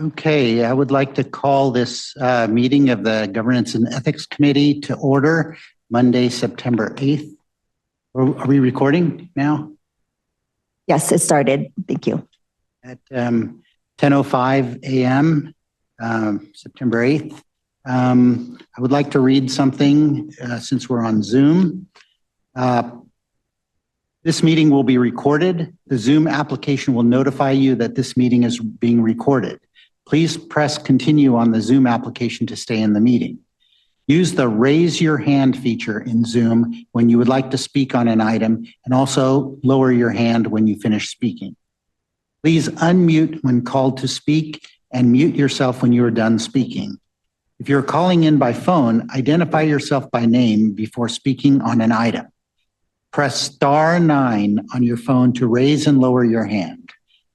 Okay, I would like to call this meeting of the Governance and Ethics Committee to order Monday, September 8th. Are we recording now? Yes, it started. Thank you. At 10:05 a.m., September 8th. I would like to read something since we're on Zoom. This meeting will be recorded. The Zoom application will notify you that this meeting is being recorded. Please press continue on the Zoom application to stay in the meeting. Use the raise your hand feature in Zoom when you would like to speak on an item, and also lower your hand when you finish speaking. Please unmute when called to speak and mute yourself when you are done speaking. If you're calling in by phone, identify yourself by name before speaking on an item. Press *9 on your phone to raise and lower your hand.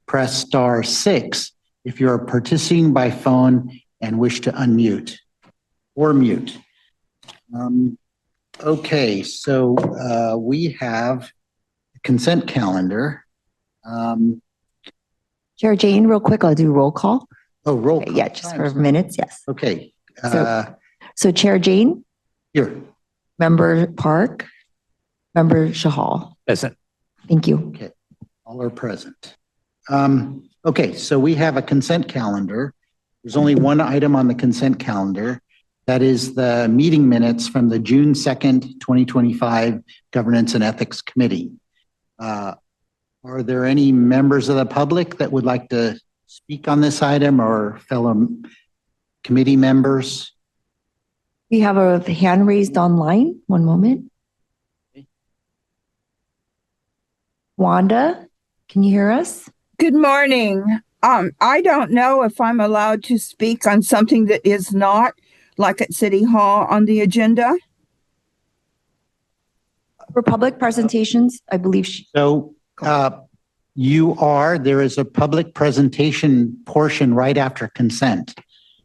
Press *6 if you're participating by phone and wish to unmute or mute. Okay, so we have a consent calendar. Chair Jane, real quick, I'll do roll call. Oh, roll call. Yeah, just for minutes, yes. Okay. So Chair Jane? Here. Member Park? Member Shahal? Present. Thank you. Okay, all are present. Okay, so we have a consent calendar. There's only one item on the consent calendar. That is the meeting minutes from the June 2nd, 2025 Governance and Ethics Committee. Are there any members of the public that would like to speak on this item, or fellow committee members? We have a hand raised online. One moment. Wanda, can you hear us? Good morning. I don't know if I'm allowed to speak on something that is not, like at City Hall, on the agenda. For public presentations, I believe. So there is a public presentation portion right after consent.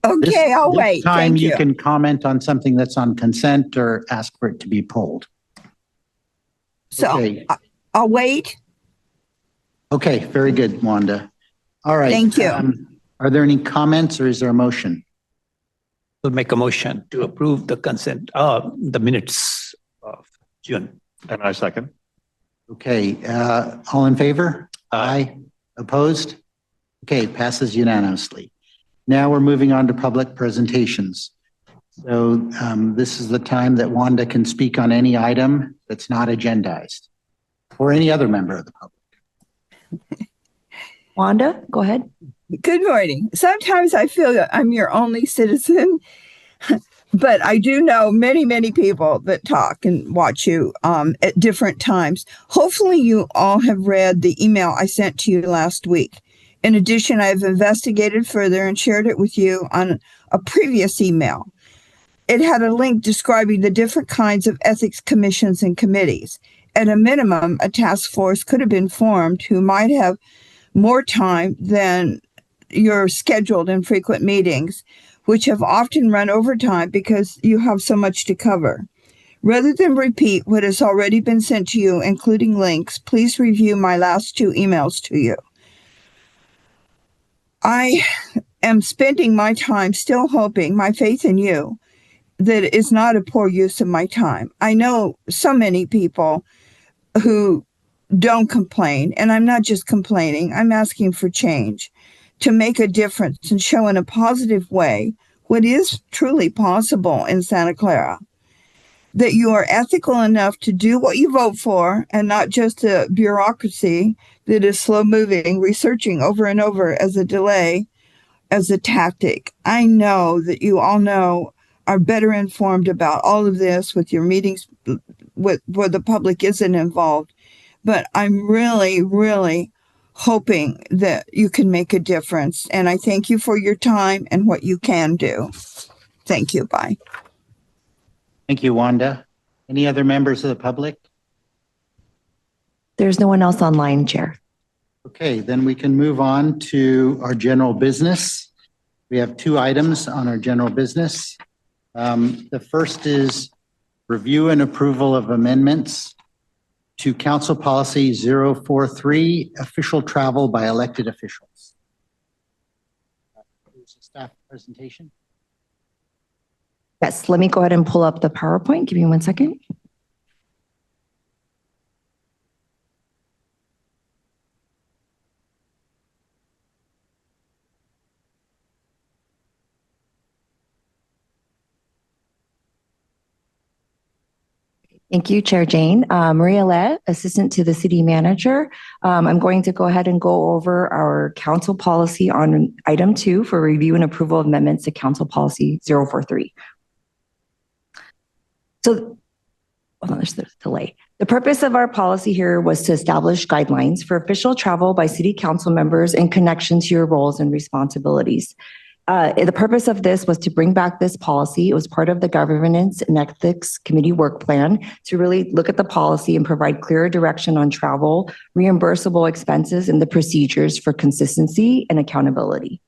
Okay, I'll wait. This time you can comment on something that's on consent or ask for it to be pulled. So okay. I'll wait. Okay, very good, Wanda. All right. Thank you. Are there any comments, or is there a motion? We'll make a motion to approve the consent, the minutes of June. And I second. Okay, all in favor? Aye. Opposed? Okay, passes unanimously. Now we're moving on to public presentations. So this is the time that Wanda can speak on any item that's not agendized, or any other member of the public. Wanda, go ahead. Good morning. Sometimes I feel that I'm your only citizen, but I do know many, many people that talk and watch you at different times. Hopefully you all have read the email I sent to you last week. In addition, I've investigated further and shared it with you on a previous email. It had a link describing the different kinds of ethics commissions and committees. At a minimum, a task force could have been formed who might have more time than your scheduled and frequent meetings, which have often run over time because you have so much to cover. Rather than repeat what has already been sent to you, including links, please review my last 2 emails to you. I am spending my time still hoping, my faith in you, that it is not a poor use of my time. I know so many people who don't complain, and I'm not just complaining, I'm asking for change to make a difference and show in a positive way what is truly possible in Santa Clara. That you are ethical enough to do what you vote for, and not just a bureaucracy that is slow moving, researching over and over as a delay, as a tactic. I know that you all are better informed about all of this with your meetings where the public isn't involved. But I'm really, really hoping that you can make a difference. And I thank you for your time and what you can do. Thank you. Bye. Thank you, Wanda. Any other members of the public? There's no one else online, Chair. Okay, then we can move on to our general business. We have 2 items on our general business. The first is review and approval of amendments to Council Policy 043, official travel by elected officials. presentation? Yes, let me go ahead and pull up the PowerPoint. Give me 1 second. Thank you, Chair Jane. Maria Lett, Assistant to the City Manager. I'm going to go ahead and go over our council policy on item 2 for review and approval of amendments to Council Policy 043. So, hold on, there's a delay. The purpose of our policy here was to establish guidelines for official travel by City Council members in connection to your roles and responsibilities. The purpose of this was to bring back this policy. It was part of the Governance and Ethics Committee work plan to really look at the policy and provide clearer direction on travel, reimbursable expenses, and the procedures for consistency and accountability.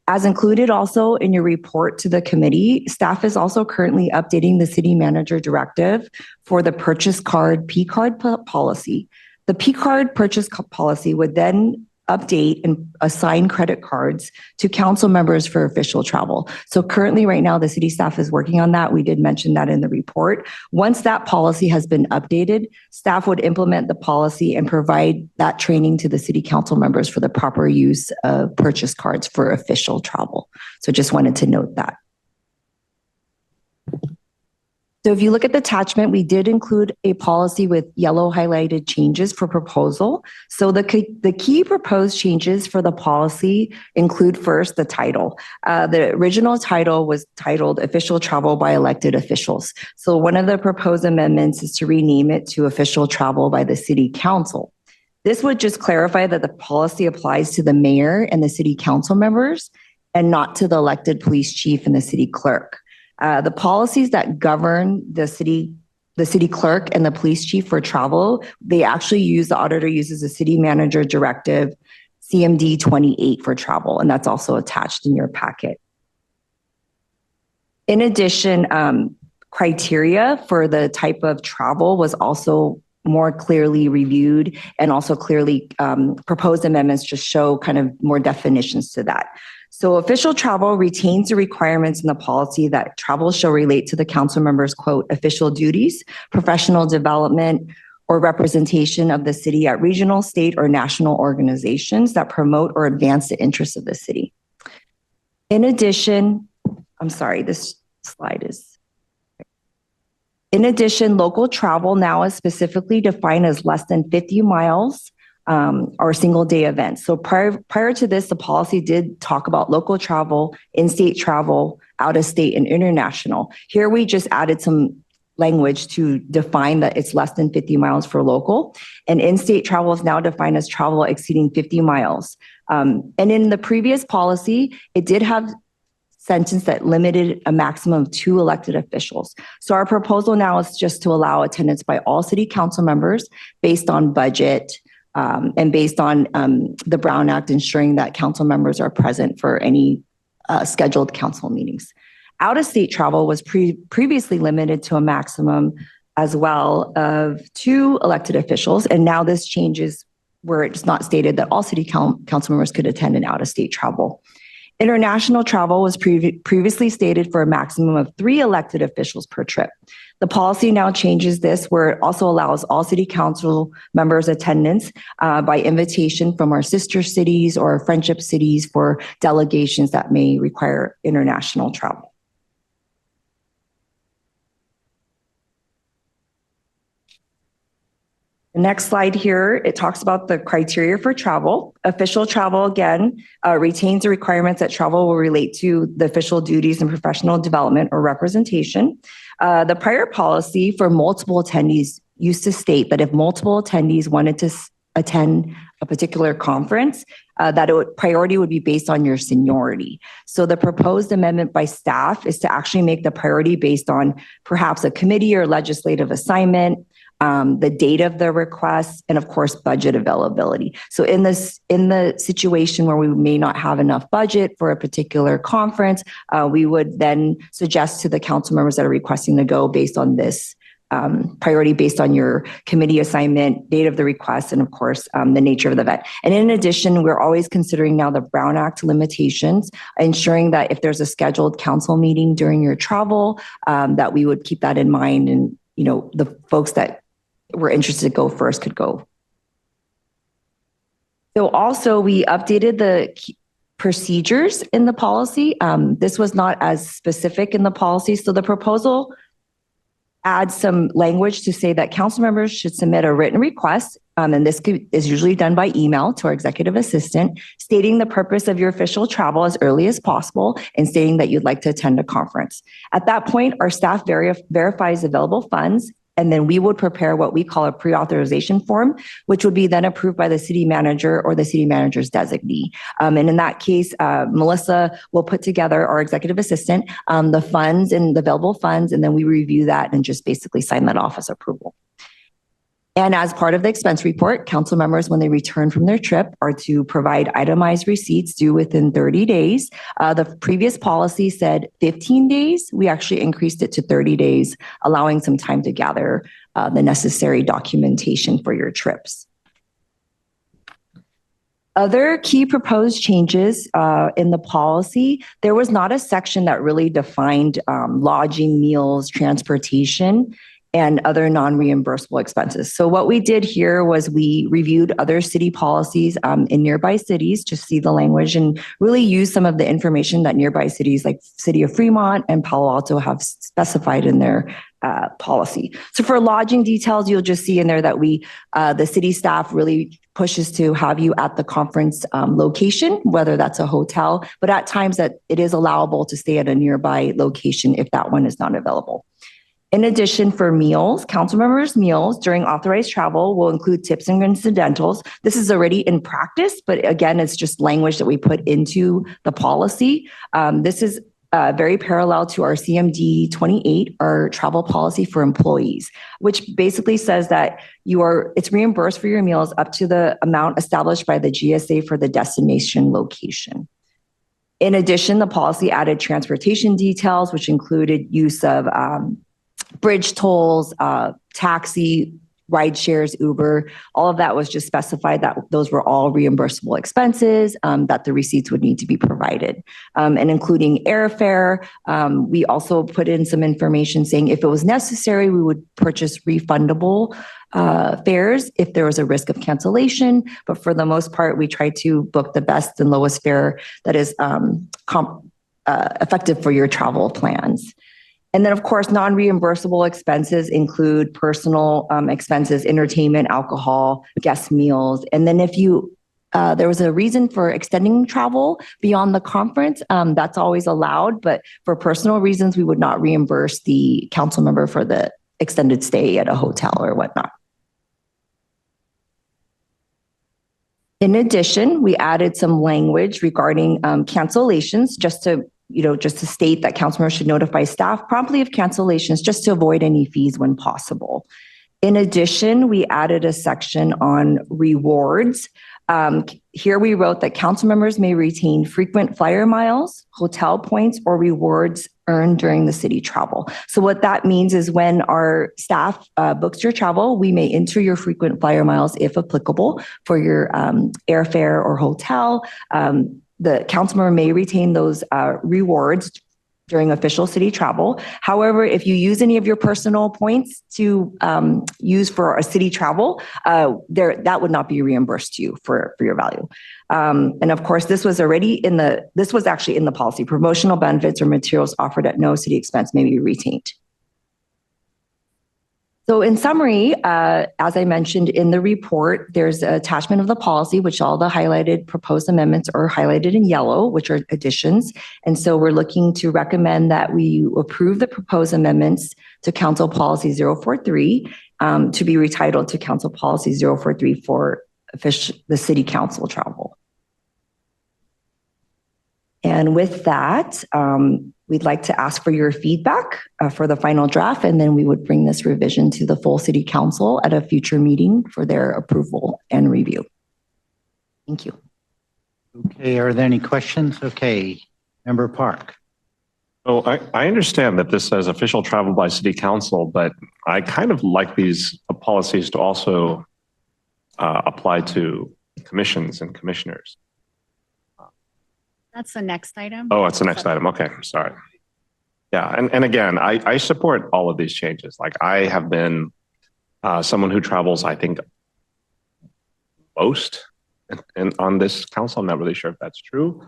As included also in your report to the committee, staff is also currently updating the city manager directive for the purchase card P-card policy. The P-card purchase policy would then update and assign credit cards to council members for official travel. So currently right now, the city staff is working on that. We did mention that in the report. Once that policy has been updated, staff would implement the policy and provide that training to the city council members for the proper use of purchase cards for official travel. So just wanted to note that. So if you look at the attachment, we did include a policy with yellow highlighted changes for proposal. So the key proposed changes for the policy include first the title. The original title was titled Official Travel by Elected Officials. So one of the proposed amendments is to rename it to Official Travel by the City Council. This would just clarify that the policy applies to the mayor and the city council members and not to the elected police chief and the city clerk. The policies that govern the city clerk and the police chief for travel, the auditor uses the city manager directive CMD 28 for travel, and that's also attached in your packet. In addition, criteria for the type of travel was also more clearly reviewed, and also clearly proposed amendments just show kind of more definitions to that. So official travel retains the requirements in the policy that travel shall relate to the council members' quote, official duties, professional development, or representation of the city at regional, state, or national organizations that promote or advance the interests of the city. In addition, this slide is. In addition, local travel now is specifically defined as less than 50 miles or single day events. So prior to this, the policy did talk about local travel, in-state travel, out-of-state, and international. Here we just added some language to define that it's less than 50 miles for local, and in-state travel is now defined as travel exceeding 50 miles. And in the previous policy, it did have sentence that limited a maximum of 2 elected officials. So our proposal now is just to allow attendance by all city council members based on budget, and based on the Brown Act, ensuring that council members are present for any scheduled council meetings. Out-of-state travel was previously limited to a maximum as well of 2 elected officials, and now this changes where it's not stated that all city council members could attend an out-of-state travel. International travel was previously stated for a maximum of 3 elected officials per trip. The policy now changes this, where it also allows all city council members attendance by invitation from our sister cities or friendship cities for delegations that may require international travel. The next slide here, it talks about the criteria for travel. Official travel, again, retains the requirements that travel will relate to the official duties and professional development or representation. The prior policy for multiple attendees used to state that if multiple attendees wanted to attend a particular conference, that priority would be based on your seniority. So the proposed amendment by staff is to actually make the priority based on perhaps a committee or legislative assignment, the date of the request, and of course, budget availability. So in the situation where we may not have enough budget for a particular conference, we would then suggest to the council members that are requesting to go based on this priority based on your committee assignment, date of the request, and of course, the nature of the event. And in addition, we're always considering now the Brown Act limitations, ensuring that if there's a scheduled council meeting during your travel, that we would keep that in mind, and the folks that were interested to go first could go. So also we updated the procedures in the policy. This was not as specific in the policy. So the proposal adds some language to say that council members should submit a written request, and this is usually done by email to our executive assistant, stating the purpose of your official travel as early as possible and stating that you'd like to attend a conference. At that point, our staff verifies available funds, and then we would prepare what we call a pre-authorization form, which would be then approved by the city manager or the city manager's designee. And in that case, Melissa will put together, our executive assistant, the funds and the available funds, and then we review that and just basically sign that off as approval. And as part of the expense report, council members, when they return from their trip, are to provide itemized receipts due within 30 days. The previous policy said 15 days. We actually increased it to 30 days, allowing some time to gather the necessary documentation for your trips. Other key proposed changes in the policy, there was not a section that really defined lodging, meals, transportation, and other non-reimbursable expenses. So what we did here was we reviewed other city policies in nearby cities to see the language and really use some of the information that nearby cities like City of Fremont and Palo Alto have specified in their policy. So for lodging details, you'll just see in there that the city staff really pushes to have you at the conference location, whether that's a hotel, but at times that it is allowable to stay at a nearby location if that one is not available. In addition, for meals, council members' meals during authorized travel will include tips and incidentals. This is already in practice, but again, it's just language that we put into the policy. This is very parallel to our CMD 28, our travel policy for employees, which basically says that it's reimbursed for your meals up to the amount established by the GSA for the destination location. In addition, the policy added transportation details, which included use of bridge tolls, taxi, ride shares, Uber, all of that was just specified that those were all reimbursable expenses, that the receipts would need to be provided. And including airfare, we also put in some information saying if it was necessary, we would purchase refundable fares if there was a risk of cancellation. But for the most part, we try to book the best and lowest fare that is effective for your travel plans. And then, of course, non-reimbursable expenses include personal expenses, entertainment, alcohol, guest meals. And then if there was a reason for extending travel beyond the conference, that's always allowed. But for personal reasons, we would not reimburse the council member for the extended stay at a hotel or whatnot. In addition, we added some language regarding cancellations just to state that council members should notify staff promptly of cancellations just to avoid any fees when possible. In addition, we added a section on rewards. Here we wrote that council members may retain frequent flyer miles, hotel points, or rewards earned during the city travel. So what that means is when our staff books your travel, we may enter your frequent flyer miles if applicable for your airfare or hotel. The council member may retain those rewards during official city travel. However, if you use any of your personal points to use for a city travel, that would not be reimbursed to you for your value. And of course, this was actually in the policy. Promotional benefits or materials offered at no city expense may be retained. So in summary, as I mentioned in the report, there's an attachment of the policy, which all the highlighted proposed amendments are highlighted in yellow, which are additions. And so we're looking to recommend that we approve the proposed amendments to Council Policy 043 to be retitled to Council Policy 043 for the City Council travel. And with that, we'd like to ask for your feedback for the final draft, and then we would bring this revision to the full City Council at a future meeting for their approval and review. Thank you. Okay, are there any questions? Okay, Member Park. Oh, I understand that this says official travel by city council, but I kind of like these policies to also apply to commissions and commissioners. That's the next item. Oh, it's the next item. Okay, I'm sorry. Yeah, and again, I support all of these changes. Like I have been someone who travels, I think, most and on this council. I'm not really sure if that's true.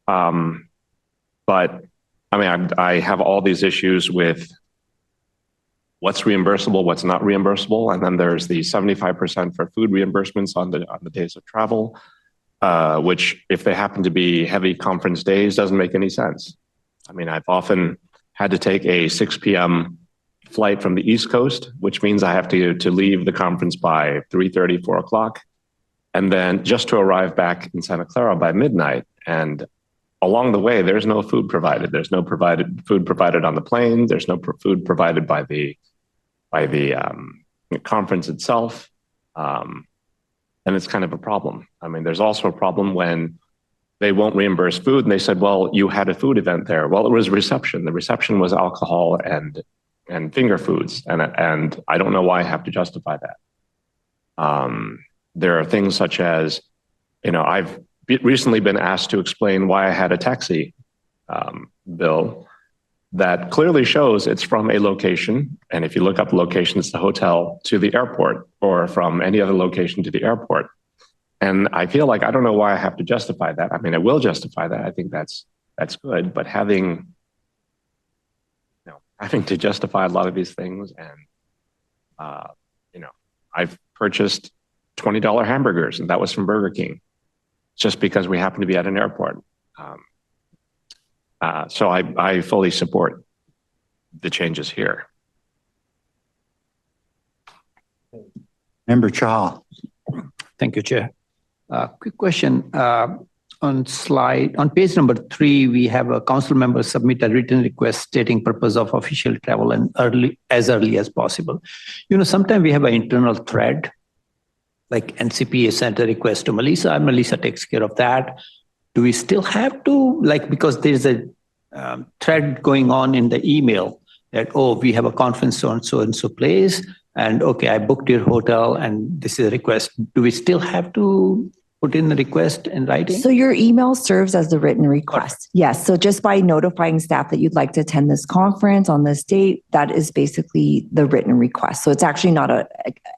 But I mean, I have all these issues with what's reimbursable, what's not reimbursable, and then there's the 75% for food reimbursements on the days of travel, which, if they happen to be heavy conference days, doesn't make any sense. I mean, I've often had to take a 6 p.m. flight from the East Coast, which means I have to leave the conference by 3:30, 4 o'clock, and then just to arrive back in Santa Clara by midnight. And along the way, there's no food provided. There's no food provided on the plane. There's no food provided by the conference itself. And it's kind of a problem. I mean, there's also a problem when they won't reimburse food and they said, well, you had a food event there. Well, it was reception. The reception was alcohol and finger foods. And I don't know why I have to justify that. There are things such as, I've recently been asked to explain why I had a taxi bill that clearly shows it's from a location. And if you look up the location, it's the hotel to the airport or from any other location to the airport. And I feel like I don't know why I have to justify that. I mean, I will justify that. I think that's good. But having to justify a lot of these things, and I've purchased $20 hamburgers, and that was from Burger King, just because we happen to be at an airport. So I fully support the changes here. Member Chahal. Thank you, Chair. Quick question. On page number 3, we have a council member submit a written request stating purpose of official travel and as early as possible. Sometimes we have an internal thread, like NCPA sent a request to Melissa, and Melissa takes care of that. Do we still have to, because there's a thread going on in the email that, we have a conference so-and-so place, and okay, I booked your hotel, and this is a request. Do we still have to put in the request in writing? So your email serves as the written request. Yes. So just by notifying staff that you'd like to attend this conference on this date, that is basically the written request. So it's actually not an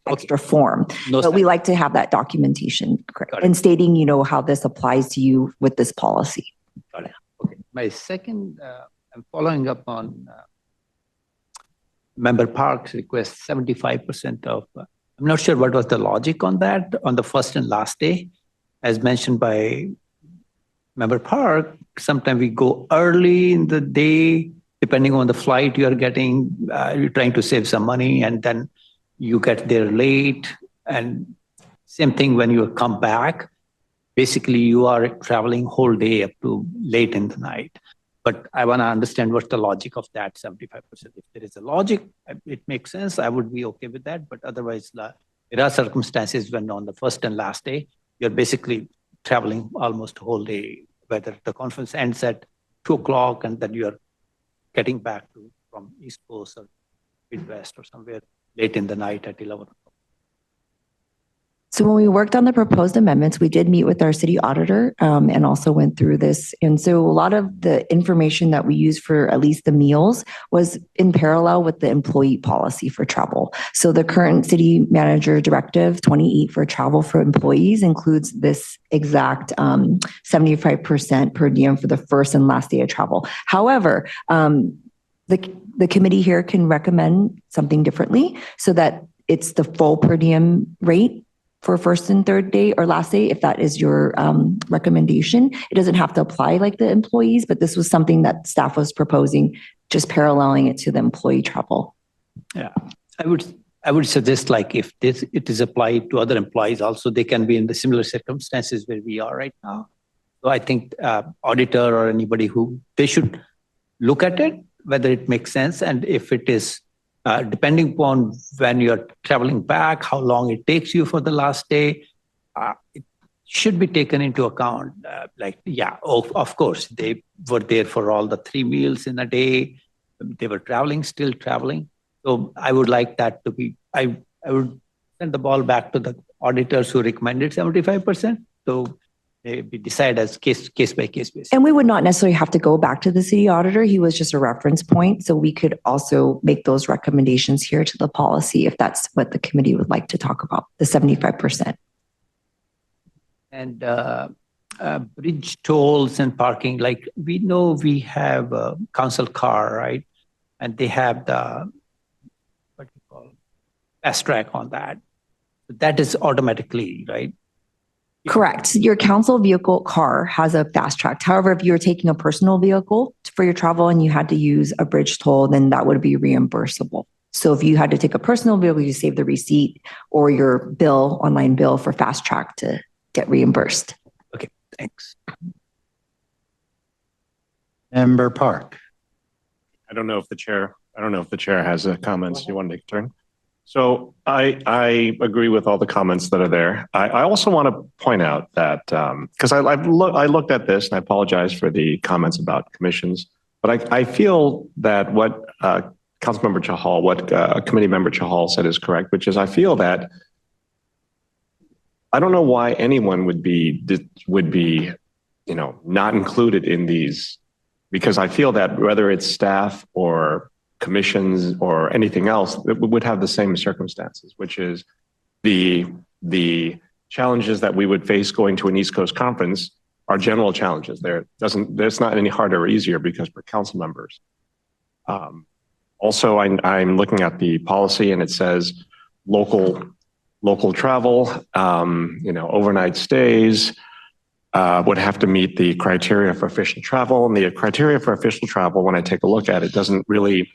extra form, but we like to have that documentation and stating, how this applies to you with this policy. Got it. Okay. My second, I'm following up on Member Park's request, 75% of, I'm not sure what was the logic on that on the first and last day. As mentioned by Member Park, sometimes we go early in the day, depending on the flight you are getting, you're trying to save some money, and then you get there late. And same thing when you come back, basically you are traveling whole day up to late in the night. But I want to understand what's the logic of that 75%. If there is a logic, it makes sense. I would be okay with that. But otherwise, there are circumstances when on the first and last day, you're basically traveling almost a whole day, whether the conference ends at 2 o'clock and then you're getting back from East Coast or Midwest or somewhere late in the night at 11 o'clock. So when we worked on the proposed amendments, we did meet with our city auditor and also went through this. And so a lot of the information that we used for at least the meals was in parallel with the employee policy for travel. So the current city manager directive 28 for travel for employees includes this exact 75% per diem for the first and last day of travel. However, the committee here can recommend something differently so that it's the full per diem rate for first and third day or last day, if that is your recommendation. It doesn't have to apply like the employees, but this was something that staff was proposing, just paralleling it to the employee travel. Yeah, I would suggest if it is applied to other employees also, they can be in the similar circumstances where we are right now. So I think auditor or anybody they should look at it, whether it makes sense, and if it is depending upon when you're traveling back, how long it takes you for the last day. should be taken into account. Of course, they were there for all the 3 meals in a day. They were still traveling. So I would like that to be, I would send the ball back to the auditors who recommended 75%. So they be decided as case by case basis. And we would not necessarily have to go back to the city auditor. He was just a reference point. So we could also make those recommendations here to the policy if that's what the committee would like to talk about, the 75%. And bridge tolls and parking, like we know we have a council car, right? And they have the, what you call, fast track on that. That is automatically, right? Correct. Your council vehicle car has a fast track. However, if you're taking a personal vehicle for your travel and you had to use a bridge toll, then that would be reimbursable. So if you had to take a personal vehicle, you save the receipt or your bill, online bill for fast track to get reimbursed. Okay, thanks. Member Park. I don't know if the chair has comments. You want to take a turn? So I agree with all the comments that are there. I also want to point out that because I looked at this and I apologize for the comments about commissions, but I feel that what Councilmember Chahal, what Committee Member Chahal said is correct, which is I feel that I don't know why anyone would be not included in these, because I feel that whether it's staff or commissions or anything else, it would have the same circumstances, which is the challenges that we would face going to an East Coast conference are general challenges. There's not any harder or easier because we're council members. Also, I'm looking at the policy and it says local travel, overnight stays would have to meet the criteria for official travel. And the criteria for official travel, when I take a look at it, doesn't really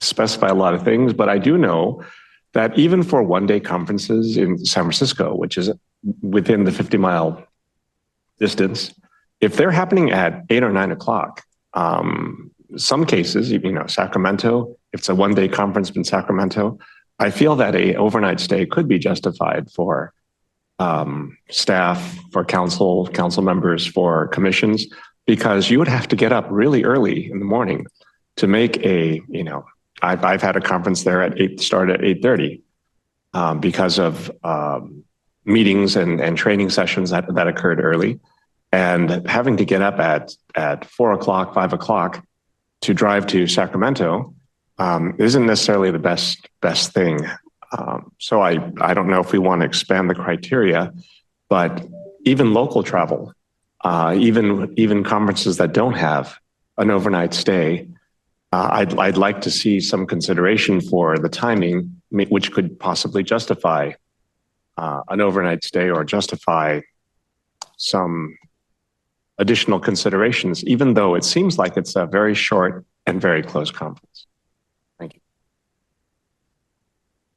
specify a lot of things, but I do know that even for one-day conferences in San Francisco, which is within the 50-mile distance, if they're happening at 8 or 9 o'clock, some cases, Sacramento, if it's a one-day conference in Sacramento, I feel that a overnight stay could be justified for staff, for council members, for commissions, because you would have to get up really early in the morning to make I've had a conference there start at 8:30 because of meetings and training sessions that occurred early, and having to get up at 4 o'clock, 5 o'clock to drive to Sacramento isn't necessarily the best thing. So I don't know if we want to expand the criteria, but even local travel, even conferences that don't have an overnight stay, I'd like to see some consideration for the timing, which could possibly justify an overnight stay or justify some additional considerations, even though it seems like it's a very short and very close conference. Thank you.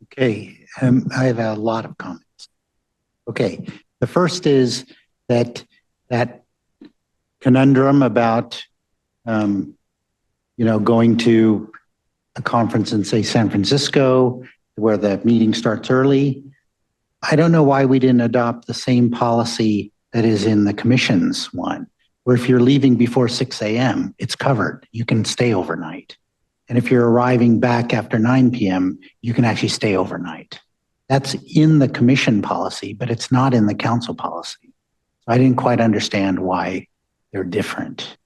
Okay, I have a lot of comments. Okay, the first is that conundrum about going to a conference in, say, San Francisco, where the meeting starts early. I don't know why we didn't adopt the same policy that is in the commission's one, where if you're leaving before 6 a.m., it's covered. You can stay overnight. And if you're arriving back after 9 p.m., you can actually stay overnight. That's in the commission policy, but it's not in the council policy. I didn't quite understand why they're different.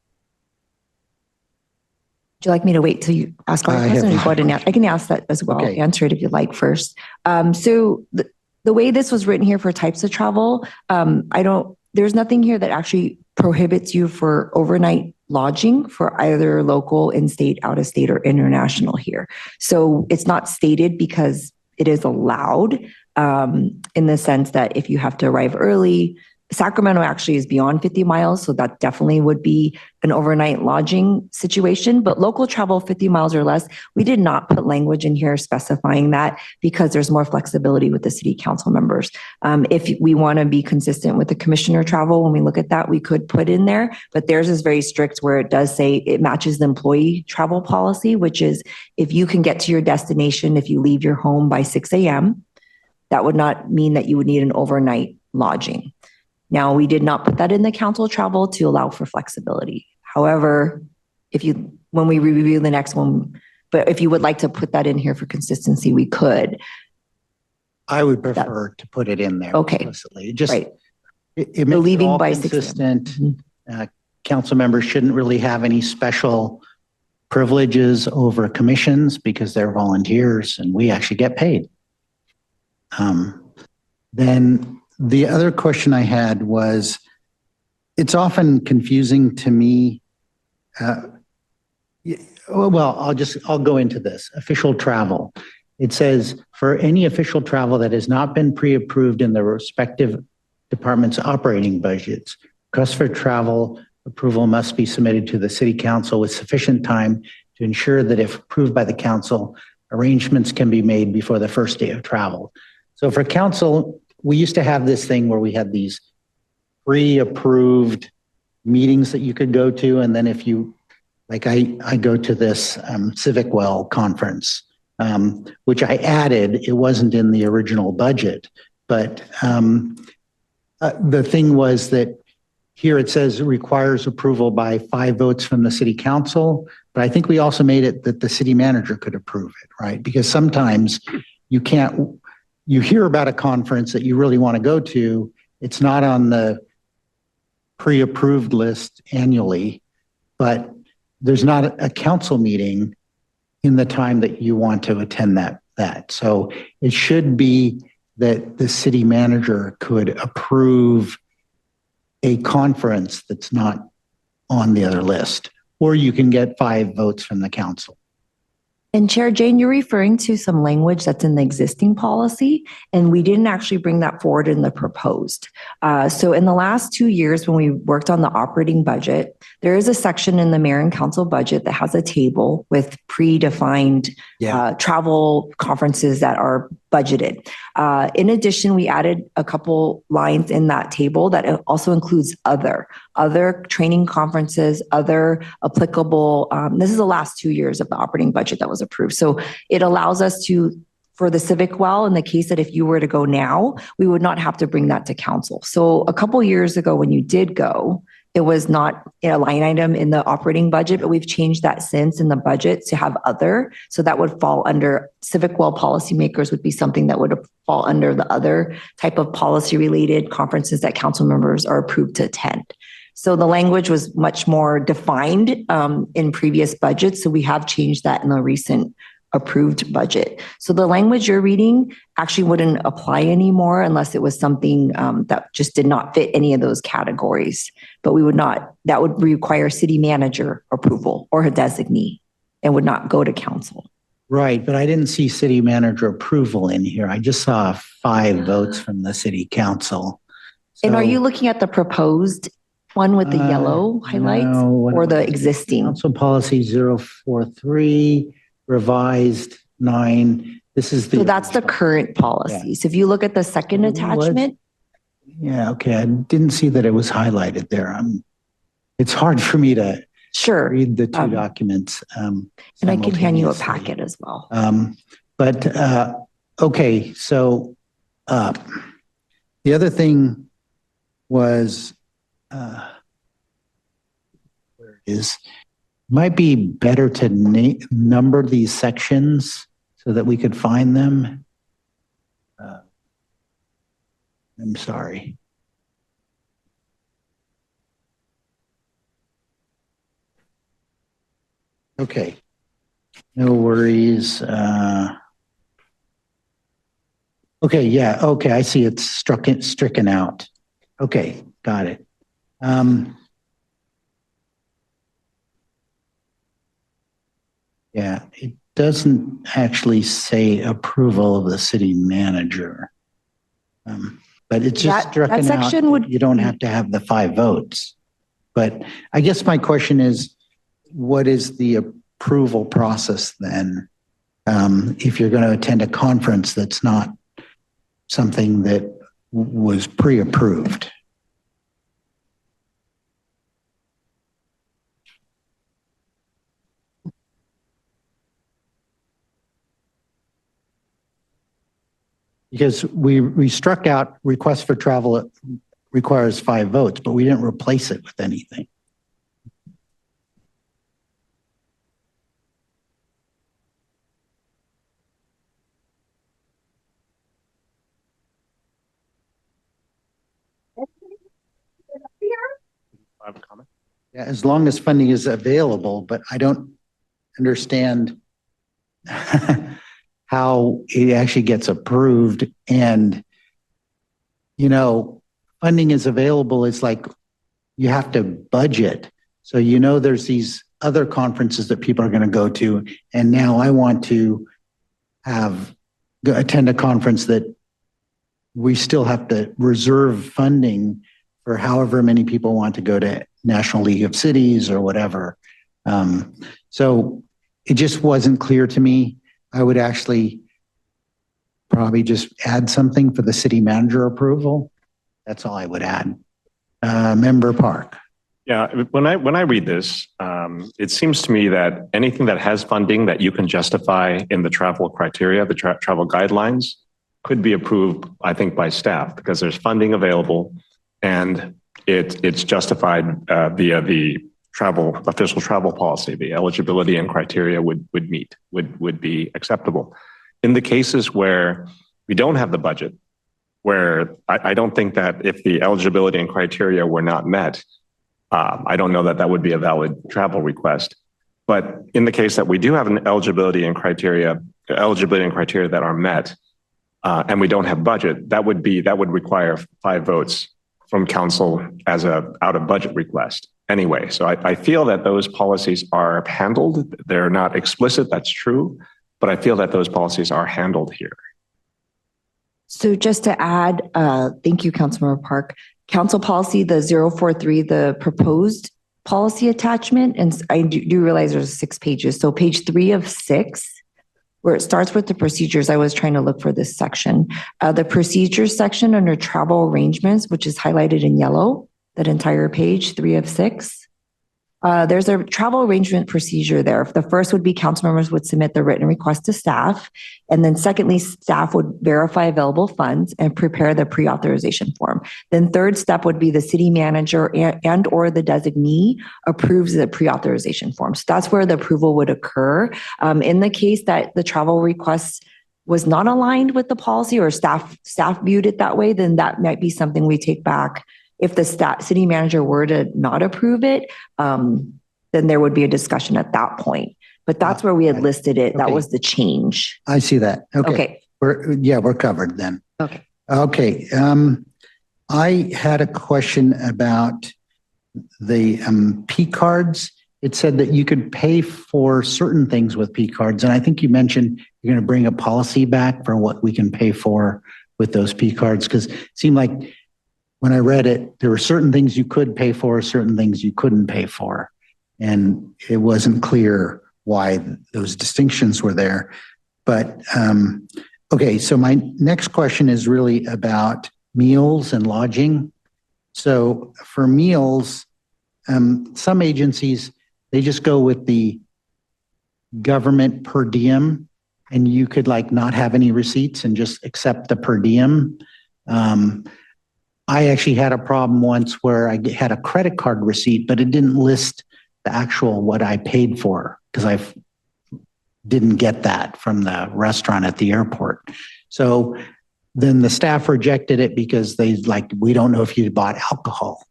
Would you like me to wait till you ask my question? I can ask that as well. Okay. Answer it if you'd like first. So the way this was written here for types of travel, there's nothing here that actually prohibits you for overnight lodging for either local, in-state, out-of-state, or international here. So it's not stated because it is allowed in the sense that if you have to arrive early, Sacramento actually is beyond 50 miles, so that definitely would be an overnight lodging situation. But local travel 50 miles or less, we did not put language in here specifying that because there's more flexibility with the city council members. If we want to be consistent with the commissioner travel, when we look at that, we could put in there, but theirs is very strict where it does say it matches the employee travel policy, which is if you can get to your destination, if you leave your home by 6 a.m., that would not mean that you would need an overnight lodging. Now, we did not put that in the council travel to allow for flexibility. However, when we review the next one, but if you would like to put that in here for consistency, we could. I would prefer to put it in there. Okay. Explicitly. Just, Right. it makes it leaving all by 6 consistent. a.m. Council members shouldn't really have any special privileges over commissions because they're volunteers and we actually get paid. Then the other question I had was, it's often confusing to me. Well, I'll go into this. Official travel. It says for any official travel that has not been pre-approved in the respective department's operating budgets, requests for travel approval must be submitted to the city council with sufficient time to ensure that if approved by the council, arrangements can be made before the first day of travel. So for council, we used to have this thing where we had these pre-approved meetings that you could go to. And then if you, like I go to this CivicWell conference, which I added, it wasn't in the original budget, but the thing was that here it says it requires approval by 5 votes from the city council, but I think we also made it that the city manager could approve it, right? Because sometimes you hear about a conference that you really want to go to, it's not on the pre-approved list annually, but there's not a council meeting in the time that you want to attend that. So it should be that the city manager could approve a conference that's not on the other list, or you can get 5 votes from the council. And Chair Jane, you're referring to some language that's in the existing policy, and we didn't actually bring that forward in the proposed. So in the last 2 years, when we worked on the operating budget, there is a section in the mayor and council budget that has a table with predefined travel conferences that are budgeted. In addition, we added a couple lines in that table that also includes other training conferences, other applicable, this is the last 2 years of the operating budget that was approved. So it allows us to, for the CivicWell, in the case that if you were to go now, we would not have to bring that to council. So a couple years ago when you did go, it was not a line item in the operating budget, but we've changed that since in the budget to have other. So that would fall under CivicWell policymakers would be something that would fall under the other type of policy related conferences that council members are approved to attend. So the language was much more defined in previous budgets. So we have changed that in the recent approved budget. So the language you're reading actually wouldn't apply anymore unless it was something that just did not fit any of those categories. But we would not, that would require city manager approval or a designee and would not go to council. Right, but I didn't see city manager approval in here. I just saw 5 votes from the city council. And are you looking at the proposed one with the yellow highlights or the existing? Council policy 043, revised 9. This is the. So that's the current policy. So if you look at the second attachment. Yeah, okay. I didn't see that it was highlighted there. It's hard for me to read the 2 documents. And I can hand you a packet as well. Okay, so the other thing was, where it is, might be better to number these sections so that we could find them. I'm sorry. Okay, no worries. Okay, yeah, okay, I see it's stricken out. Okay, got it. Yeah, it doesn't actually say approval of the city manager. But it's just stricken out. You don't have to have the 5 votes. But I guess my question is, what is the approval process then? If you're going to attend a conference that's not something that was pre-approved? Because we struck out requests for travel requires 5 votes, but we didn't replace it with anything. I have a comment. Yeah, as long as funding is available, but I don't understand how it actually gets approved. And, you know, funding is available. It's like you have to budget. So, you know, there's these other conferences that people are going to go to. And now I want to attend a conference that we still have to reserve funding for however many people want to go to National League of Cities or whatever. So it just wasn't clear to me. I would actually probably just add something for the city manager approval. That's all I would add. Member Park. Yeah, when I read this, it seems to me that anything that has funding that you can justify in the travel criteria, the travel guidelines, could be approved, I think, by staff because there's funding available and it's justified via the official travel policy. The eligibility and criteria would be acceptable. In the cases where we don't have the budget, where I don't think that if the eligibility and criteria were not met, I don't know that would be a valid travel request. But in the case that we do have an eligibility and criteria that are met, and we don't have budget, that would require 5 votes from council as a out of budget request anyway. So I feel that those policies are handled. They're not explicit, that's true, but I feel that those policies are handled here. So just to add, thank you, Councilmember Park. Council policy, the 043, the proposed policy attachment, and I do realize there's 6 pages. So page 3 of 6, where it starts with the procedures, I was trying to look for this section. The procedures section under travel arrangements, which is highlighted in yellow, that entire page, 3 of 6. There's a travel arrangement procedure there. The first would be council members would submit the written request to staff. And then secondly, staff would verify available funds and prepare the pre-authorization form. Then third step would be the city manager and or the designee approves the pre-authorization form. So that's where the approval would occur. In the case that the travel request was not aligned with the policy or staff viewed it that way, then that might be something we take back. If the city manager were to not approve it, then there would be a discussion at that point. But that's where we had listed it. That was the change. I see that. Okay. Okay. We're covered then. Okay. Okay. I had a question about the P cards. It said that you could pay for certain things with P cards. And I think you mentioned you're going to bring a policy back for what we can pay for with those P cards. Because it seemed like when I read it, there were certain things you could pay for, certain things you couldn't pay for. And it wasn't clear why those distinctions were there. But okay, so my next question is really about meals and lodging. So for meals, some agencies, they just go with the government per diem, and you could like not have any receipts and just accept the per diem. I actually had a problem once where I had a credit card receipt, but it didn't list the actual what I paid for because I didn't get that from the restaurant at the airport. So then the staff rejected it because we don't know if you bought alcohol.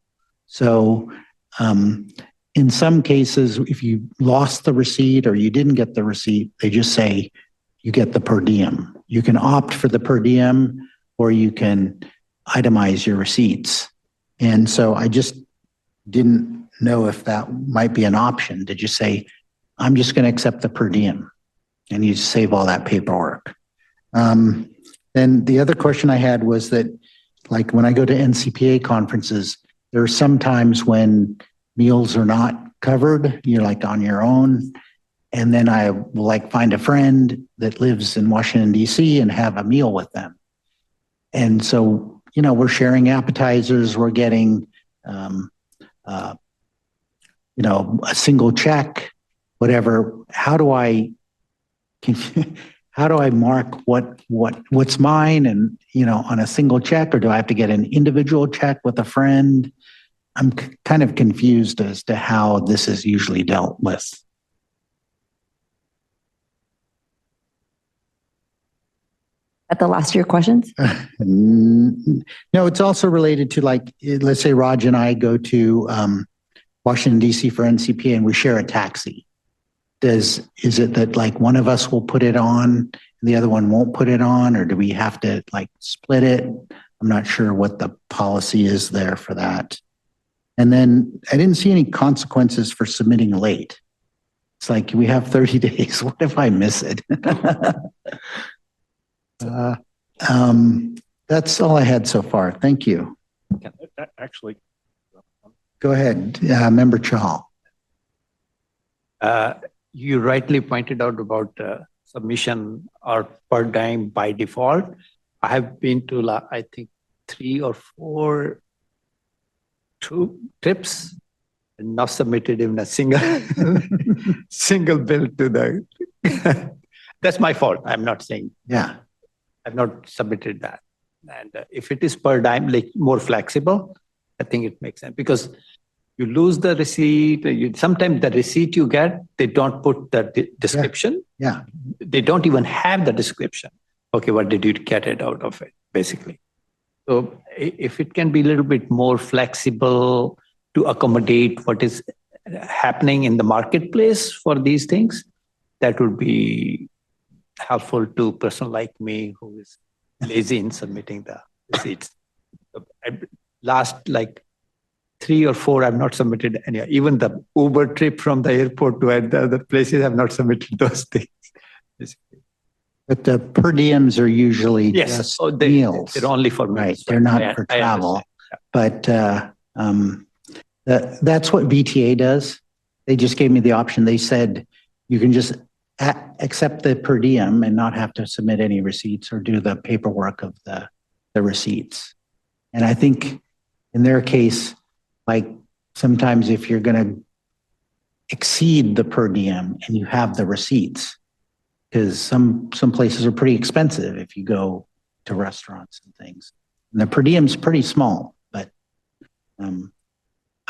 So in some cases, if you lost the receipt or you didn't get the receipt, they just say you get the per diem. You can opt for the per diem or you can itemize your receipts. And so I just didn't know if that might be an option to just say, I'm just going to accept the per diem and you save all that paperwork. Then the other question I had was that like when I go to NCPA conferences, there are some times when meals are not covered, you're like on your own. And then I will like find a friend that lives in Washington, DC and have a meal with them. And so we're sharing appetizers, we're getting, a single check, whatever. How how do I mark what's mine and, on a single check, or do I have to get an individual check with a friend? I'm kind of confused as to how this is usually dealt with. At the last of your questions? No, it's also related to, like, let's say Raj and I go to Washington, D.C. for NCPA and we share a taxi. Is it that, like, one of us will put it on and the other one won't put it on, or do we have to, like, split it? I'm not sure what the policy is there for that. And then I didn't see any consequences for submitting late. It's like, we have 30 days. What if I miss it? That's all I had so far. Thank you. Actually, Go ahead, Member Chahal. You rightly pointed out about submission or per dime by default. I have been to, I think, 3 or 4 trips and not submitted even a single single bill to the. That's my fault. I'm not saying. Yeah. I've not submitted that. And if it is per dime, like more flexible, I think it makes sense, because you lose the receipt. Sometimes the receipt you get, they don't put the description. Yeah. They don't even have the description. Okay, what did you get it out of it, basically? So if it can be a little bit more flexible to accommodate what is happening in the marketplace for these things, that would be helpful to a person like me who is lazy in submitting the receipts. Last, like, 3 or 4, I've not submitted any. Even the Uber trip from the airport to the other places, I've not submitted those things. Basically. But the per diems are usually just meals. They're only for meals. Right. They're not for travel. But that's what VTA does. They just gave me the option. They said you can just accept the per diem and not have to submit any receipts or do the paperwork of the receipts. And I think in their case, like, sometimes if you're going to exceed the per diem and you have the receipts, because some places are pretty expensive if you go to restaurants and things. And the per diem's pretty small, but I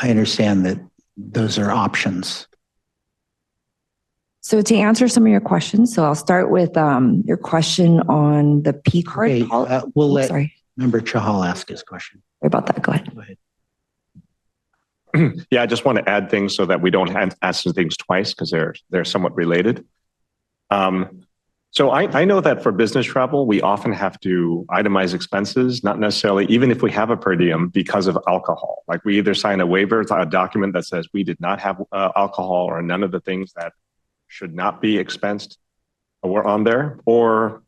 understand that those are options. So to answer some of your questions, so I'll start with your question on the P card. Okay, we'll let Member Chahal ask his question. Sorry about that. Go ahead. Go ahead. Yeah, I just want to add things so that we don't ask things twice, because they're somewhat related. So I know that for business travel, we often have to itemize expenses, not necessarily, even if we have a per diem, because of alcohol. Like, we either sign a waiver, a document that says we did not have alcohol or none of the things that should not be expensed or on there, or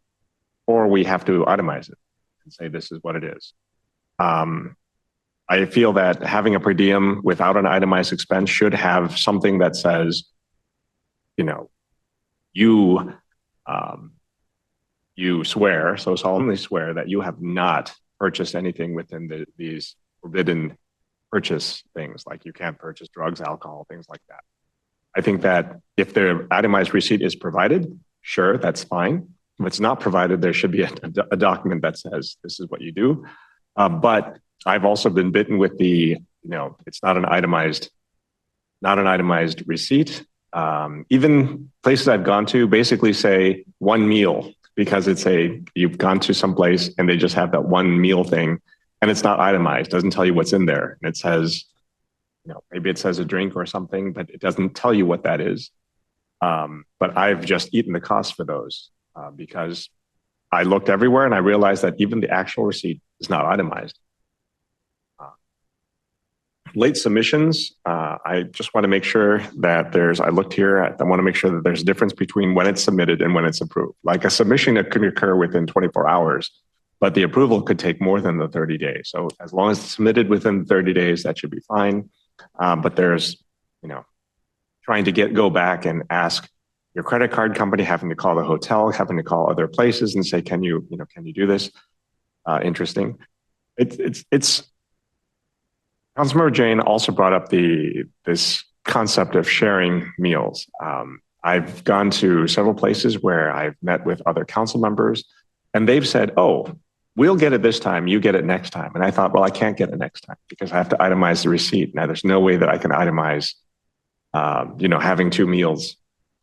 we have to itemize it and say this is what it is. I feel that having a per diem without an itemized expense should have something that says, you swear, so solemnly swear that you have not purchased anything within these forbidden purchase things, like you can't purchase drugs, alcohol, things like that. I think that if the itemized receipt is provided, sure, that's fine. If it's not provided, there should be a document that says this is what you do. But I've also been bitten with it's not an itemized receipt. Even places I've gone to basically say one meal, because you've gone to some place and they just have that one meal thing, and it's not itemized, doesn't tell you what's in there. And it says, maybe it says a drink or something, but it doesn't tell you what that is. But I've just eaten the cost for those because I looked everywhere and I realized that even the actual receipt is not itemized. Late submissions, I just want to make sure that I looked here, I want to make sure that there's a difference between when it's submitted and when it's approved. Like, a submission that could occur within 24 hours, but the approval could take more than the 30 days. So as long as it's submitted within 30 days, that should be fine. But there's, trying to go back and ask your credit card company, having to call the hotel, having to call other places and say, can you do this? Interesting. It's Councilmember Jane also brought up this concept of sharing meals. I've gone to several places where I've met with other council members, and they've said, oh, we'll get it this time, you get it next time. And I thought, well, I can't get it next time because I have to itemize the receipt. Now, there's no way that I can itemize, having 2 meals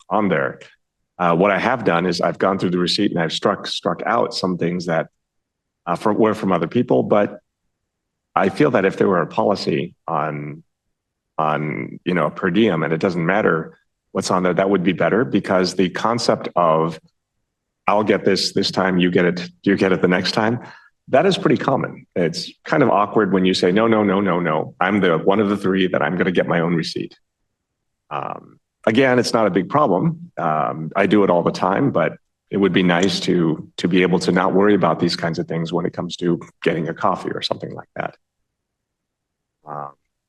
on there. What I have done is I've gone through the receipt and I've struck out some things that were from other people. But I feel that if there were a policy on per diem, and it doesn't matter what's on there, that would be better, because the concept of I'll get this time, you get it the next time, that is pretty common. It's kind of awkward when you say, no, I'm the one of the 3 that I'm going to get my own receipt. Again, it's not a big problem. I do it all the time, but it would be nice to be able to not worry about these kinds of things when it comes to getting a coffee or something like that.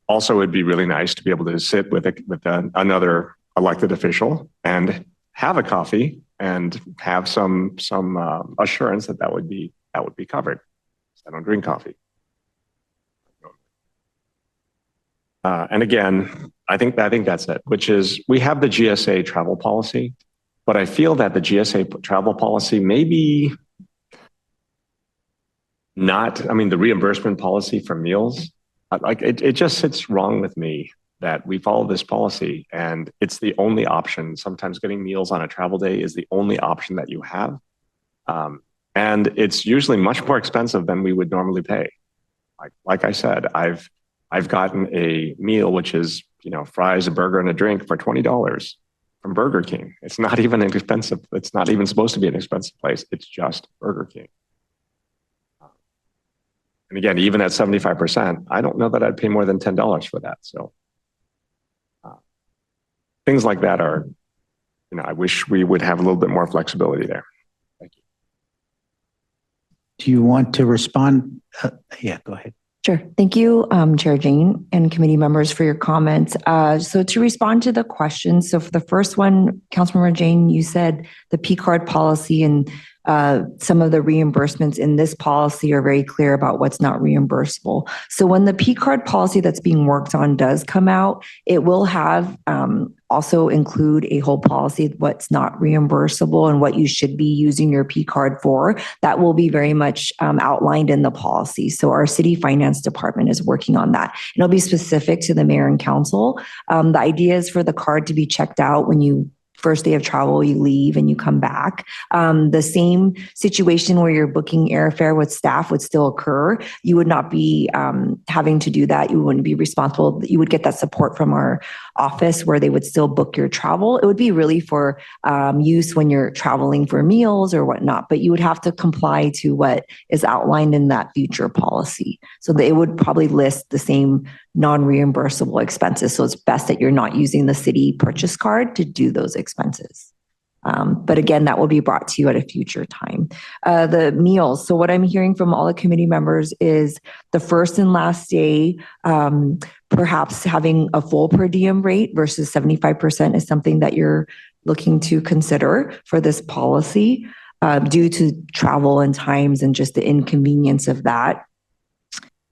Also, it'd be really nice to be able to sit with another elected official and have a coffee and have some assurance that would be covered. I don't drink coffee. And again, I think that's it, which is we have the GSA travel policy, but I feel that the GSA travel policy maybe not, the reimbursement policy for meals, it just sits wrong with me that we follow this policy and it's the only option. Sometimes getting meals on a travel day is the only option that you have. And it's usually much more expensive than we would normally pay. Like I said, I've gotten a meal, which is, fries, a burger, and a drink for $20 from Burger King. It's not even expensive. It's not even supposed to be an expensive place. It's just Burger King. And again, even at 75%, I don't know that I'd pay more than $10 for that. So things like that are, I wish we would have a little bit more flexibility there. Thank you. Do you want to respond? Yeah, go ahead. Sure. Thank you, Chair Jane and committee members for your comments. So to respond to the questions, so for the first one, Councilmember Jane, you said the P card policy and some of the reimbursements in this policy are very clear about what's not reimbursable. So when the P card policy that's being worked on does come out, it will have also include a whole policy what's not reimbursable and what you should be using your P card for. That will be very much outlined in the policy. So our city finance department is working on that. It'll be specific to the mayor and council. The idea is for the card to be checked out when you first day of travel, you leave and you come back. The same situation where you're booking airfare with staff would still occur. You would not be having to do that. You wouldn't be responsible. You would get that support from our office where they would still book your travel. It would be really for use when you're traveling for meals or whatnot, but you would have to comply to what is outlined in that future policy. So they would probably list the same non-reimbursable expenses. So it's best that you're not using the city purchase card to do those expenses. But again, that will be brought to you at a future time. The meals. So what I'm hearing from all the committee members is the first and last day, perhaps having a full per diem rate versus 75% is something that you're looking to consider for this policy due to travel and times and just the inconvenience of that.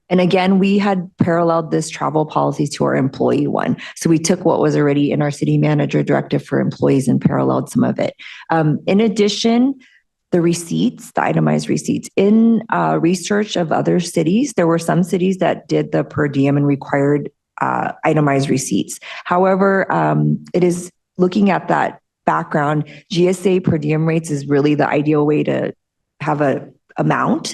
And again, we had paralleled this travel policy to our employee one. So we took what was already in our city manager directive for employees and paralleled some of it. In addition, the receipts, the itemized receipts. In research of other cities, there were some cities that did the per diem and required itemized receipts. However, it is looking at that background, GSA per diem rates is really the ideal way to have a amount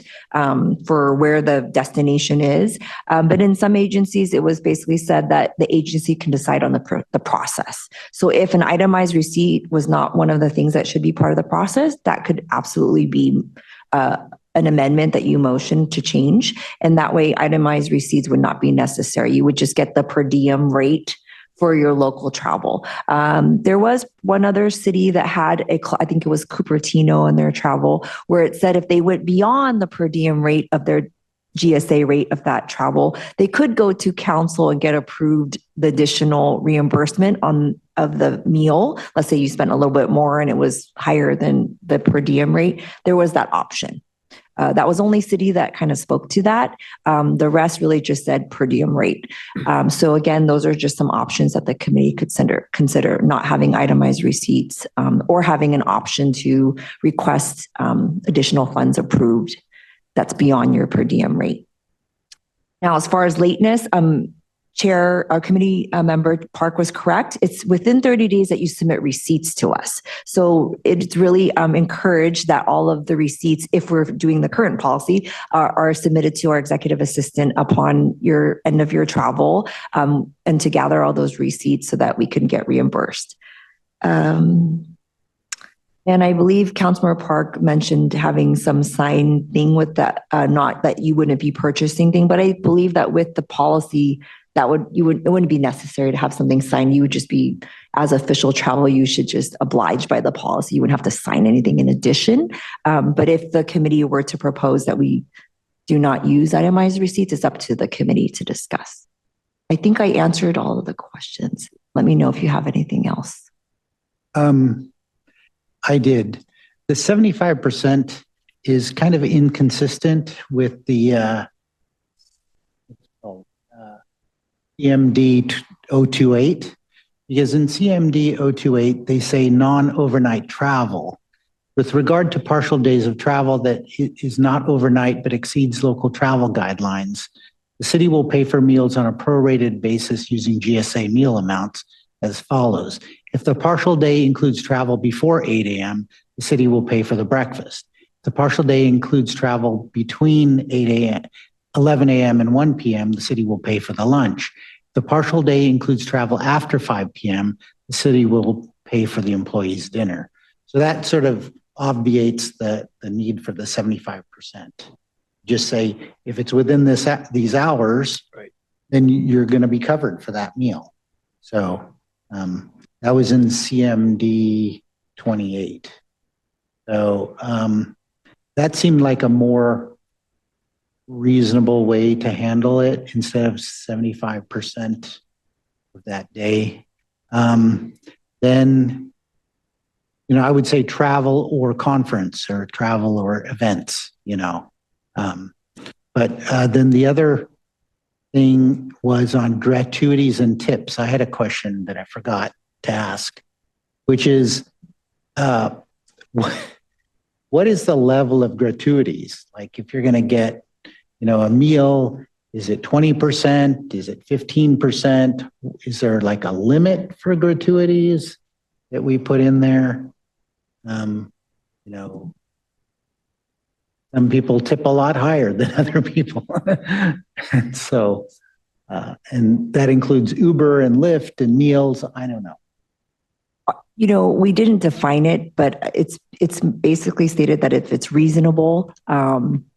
for where the destination is. But in some agencies, it was basically said that the agency can decide on the process. So if an itemized receipt was not one of the things that should be part of the process, that could absolutely be an amendment that you motion to change. And that way itemized receipts would not be necessary. You would just get the per diem rate for your local travel. There was one other city that had I think it was Cupertino in their travel, where it said if they went beyond the per diem rate of their GSA rate of that travel, they could go to council and get approved the additional reimbursement of the meal. Let's say you spent a little bit more and it was higher than the per diem rate. There was that option. That was only city that kind of spoke to that. The rest really just said per diem rate. So again, those are just some options that the committee could consider not having itemized receipts, or having an option to request additional funds approved that's beyond your per diem rate. Now, as far as lateness, Chair, our committee member Park was correct. It's within 30 days that you submit receipts to us. So it's really encouraged that all of the receipts, if we're doing the current policy, are submitted to our executive assistant upon your end of your travel, and to gather all those receipts so that we can get reimbursed. And I believe Councilmember Park mentioned having some sign thing with that, not that you wouldn't be purchasing thing, but I believe that with the policy, it wouldn't be necessary to have something signed. You would just be, as official travel, you should just oblige by the policy. You wouldn't have to sign anything in addition. But if the committee were to propose that we do not use itemized receipts, it's up to the committee to discuss. I think I answered all of the questions. Let me know if you have anything else. I did. The 75% is kind of inconsistent with the CMD 028, because in CMD 028, they say non-overnight travel. With regard to partial days of travel that is not overnight but exceeds local travel guidelines, the city will pay for meals on a prorated basis using GSA meal amounts as follows. If the partial day includes travel before 8 a.m., the city will pay for the breakfast. If the partial day includes travel between 11 a.m. and 1 p.m., the city will pay for the lunch. If the partial day includes travel after 5 p.m., the city will pay for the employee's dinner. So that sort of obviates the need for the 75%. Just say, if it's within these hours, right, then you're going to be covered for that meal. So that was in CMD 28. So that seemed like a more reasonable way to handle it instead of 75% of that day. Then, I would say travel or conference or travel or events, But then the other thing was on gratuities and tips. I had a question that I forgot to ask, which is, what is the level of gratuities? Like if you're going to get, a meal, is it 20%? Is it 15%? Is there like a limit for gratuities that we put in there? Some people tip a lot higher than other people. And so, and that includes Uber and Lyft and meals. I don't know. We didn't define it, but it's basically stated that if it's reasonable.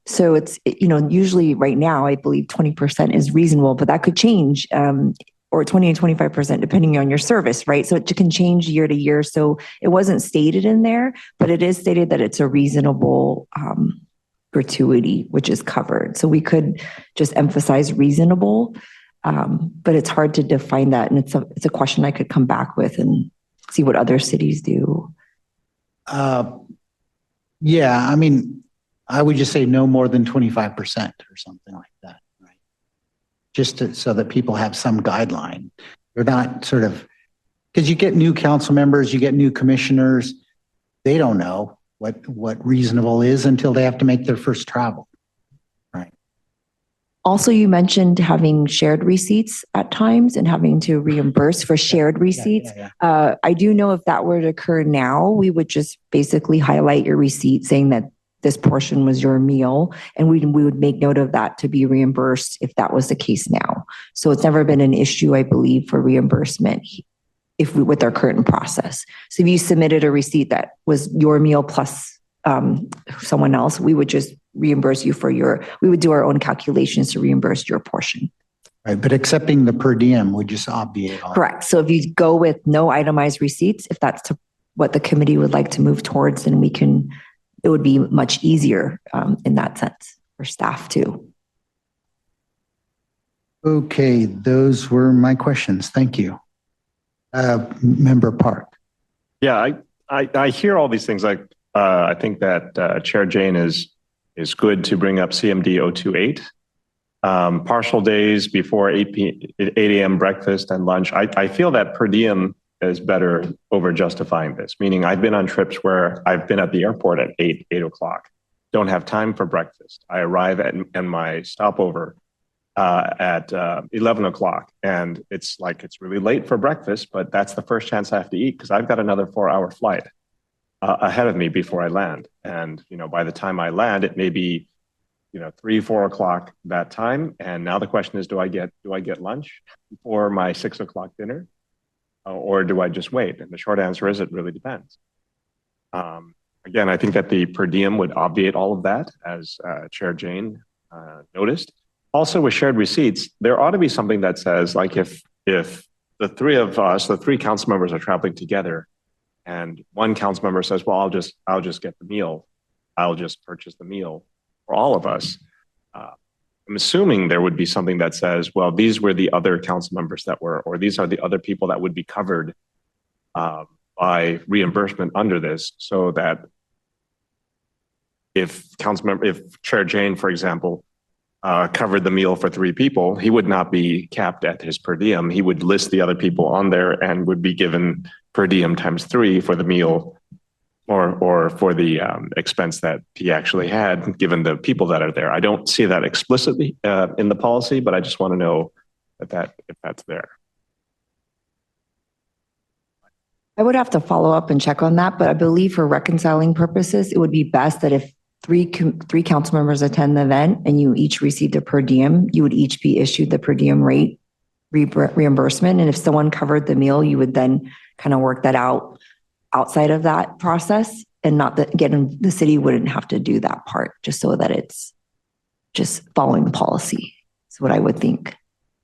So it's, usually right now, I believe 20% is reasonable, but that could change, or 20 and 25% depending on your service, right? So it can change year to year. So it wasn't stated in there, but it is stated that it's a reasonable gratuity, which is covered. So we could just emphasize reasonable, but it's hard to define that. And it's a question I could come back with and see what other cities do. Yeah, I would just say no more than 25% or something like that, right? Just so that people have some guideline. They're not because you get new council members, you get new commissioners, they don't know what reasonable is until they have to make their first travel, right? Also, you mentioned having shared receipts at times and having to reimburse for shared receipts. Yeah. I do know if that were to occur now, we would just basically highlight your receipt saying that this portion was your meal, and we would make note of that to be reimbursed if that was the case now. So it's never been an issue, I believe, for reimbursement with our current process. So if you submitted a receipt that was your meal plus someone else, we would just reimburse you we would do our own calculations to reimburse your portion. Right, but accepting the per diem would just obviate all. Correct. So if you go with no itemized receipts, if that's what the committee would like to move towards, then it would be much easier in that sense for staff too. Okay, those were my questions. Thank you. Member Park. Yeah, I hear all these things. I think that Chair Jane is is good to bring up CMD 028. Partial days before 8 a.m. breakfast and lunch. I feel that per diem is better over justifying this, meaning I've been on trips where I've been at the airport at 8 o'clock, don't have time for breakfast. I arrive at my stopover at 11 o'clock, and it's really late for breakfast, but that's the first chance I have to eat because I've got another 4-hour flight ahead of me before I land. And, by the time I land, it may be 3-4 o'clock that time. And now the question is, do I get lunch before my 6 o'clock dinner, or do I just wait? And the short answer is, it really depends. Again, I think that the per diem would obviate all of that, as Chair Jane noticed. Also, with shared receipts, there ought to be something that says, like, if the three of us, the three council members, are traveling together, and one council member says, "Well, I'll just get the meal. I'll just purchase the meal for all of us." I'm assuming there would be something that says, well, these were the other council members that were, or these are the other people that would be covered by reimbursement under this, so that if Chair Jane, for example, covered the meal for 3 people, he would not be capped at his per diem. He would list the other people on there and would be given per diem times 3 for the meal, or for the expense that he actually had, given the people that are there. I don't see that explicitly in the policy, but I just want to know if that's there. I would have to follow up and check on that, but I believe for reconciling purposes, it would be best that if three council members attend the event and you each received a per diem, you would each be issued the per diem rate reimbursement. And if someone covered the meal, you would then kind of work that out outside of that process, and not that, again, the city wouldn't have to do that part, just so that it's just following the policy. That's what I would think.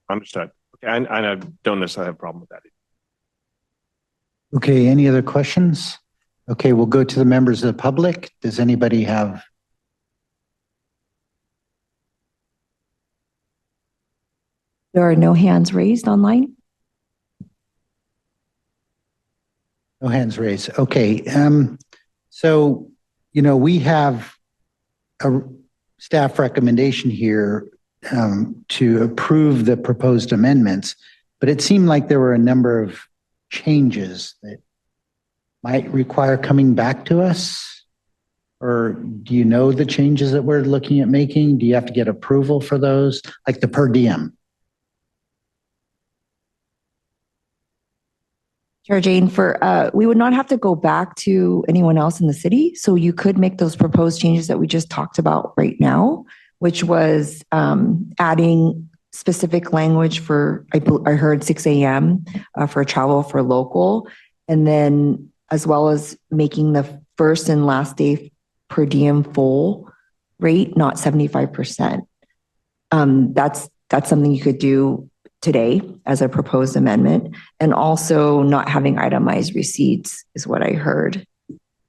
Understood. Okay, I don't necessarily have a problem with that either. Okay, any other questions? Okay, we'll go to the members of the public. Does anybody have? There are no hands raised online. No hands raised. Okay. So, we have a staff recommendation here to approve the proposed amendments, but it seemed like there were a number of changes that might require coming back to us. Or do you know the changes that we're looking at making? Do you have to get approval for those, like the per diem? Chair Jane, we would not have to go back to anyone else in the city. So you could make those proposed changes that we just talked about right now, which was adding specific language for, I heard 6 a.m. For travel for local, and then as well as making the first and last day per diem full rate, not 75%. That's something you could do today as a proposed amendment. And also not having itemized receipts is what I heard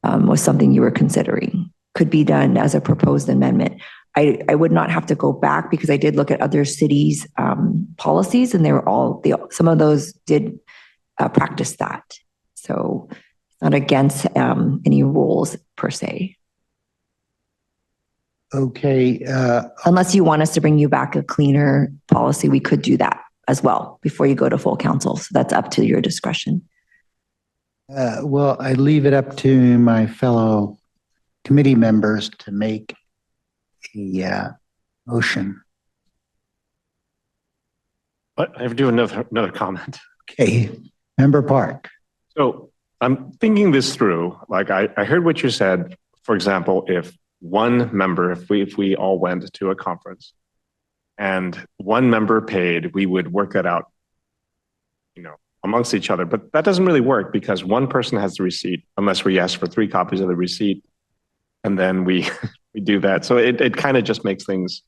was something you were considering. Could be done as a proposed amendment. I would not have to go back, because I did look at other cities' policies, and they were some of those did practice that. So it's not against any rules per se. Okay. Unless you want us to bring you back a cleaner policy, we could do that as well before you go to full council. So that's up to your discretion. Well, I leave it up to my fellow committee members to make a motion. But I do another comment. Okay, Member Park. So I'm thinking this through. Like, I heard what you said. For example, if one member, if we all went to a conference and one member paid, we would work that out, amongst each other. But that doesn't really work, because one person has the receipt, unless we ask for 3 copies of the receipt, and then we do that. So it kind of just makes things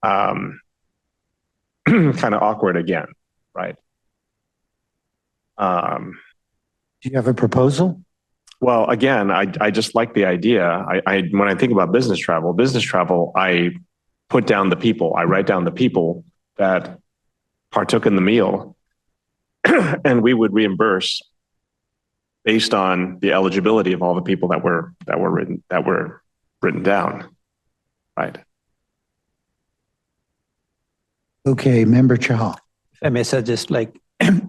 kind of awkward again, right? Do you have a proposal? Well, again, I just like the idea. When I think about business travel, I put down the people. I write down the people that partook in the meal, and we would reimburse based on the eligibility of all the people that were written down. Right. Okay, Member Chahal. If I may suggest, like,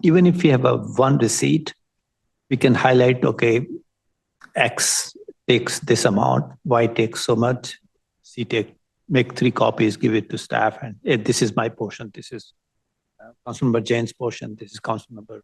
even if we have a one receipt, we can highlight, okay, X takes this amount, Y takes so much, make 3 copies, give it to staff, and this is my portion, this is Councilmember Jane's portion, this is Councilmember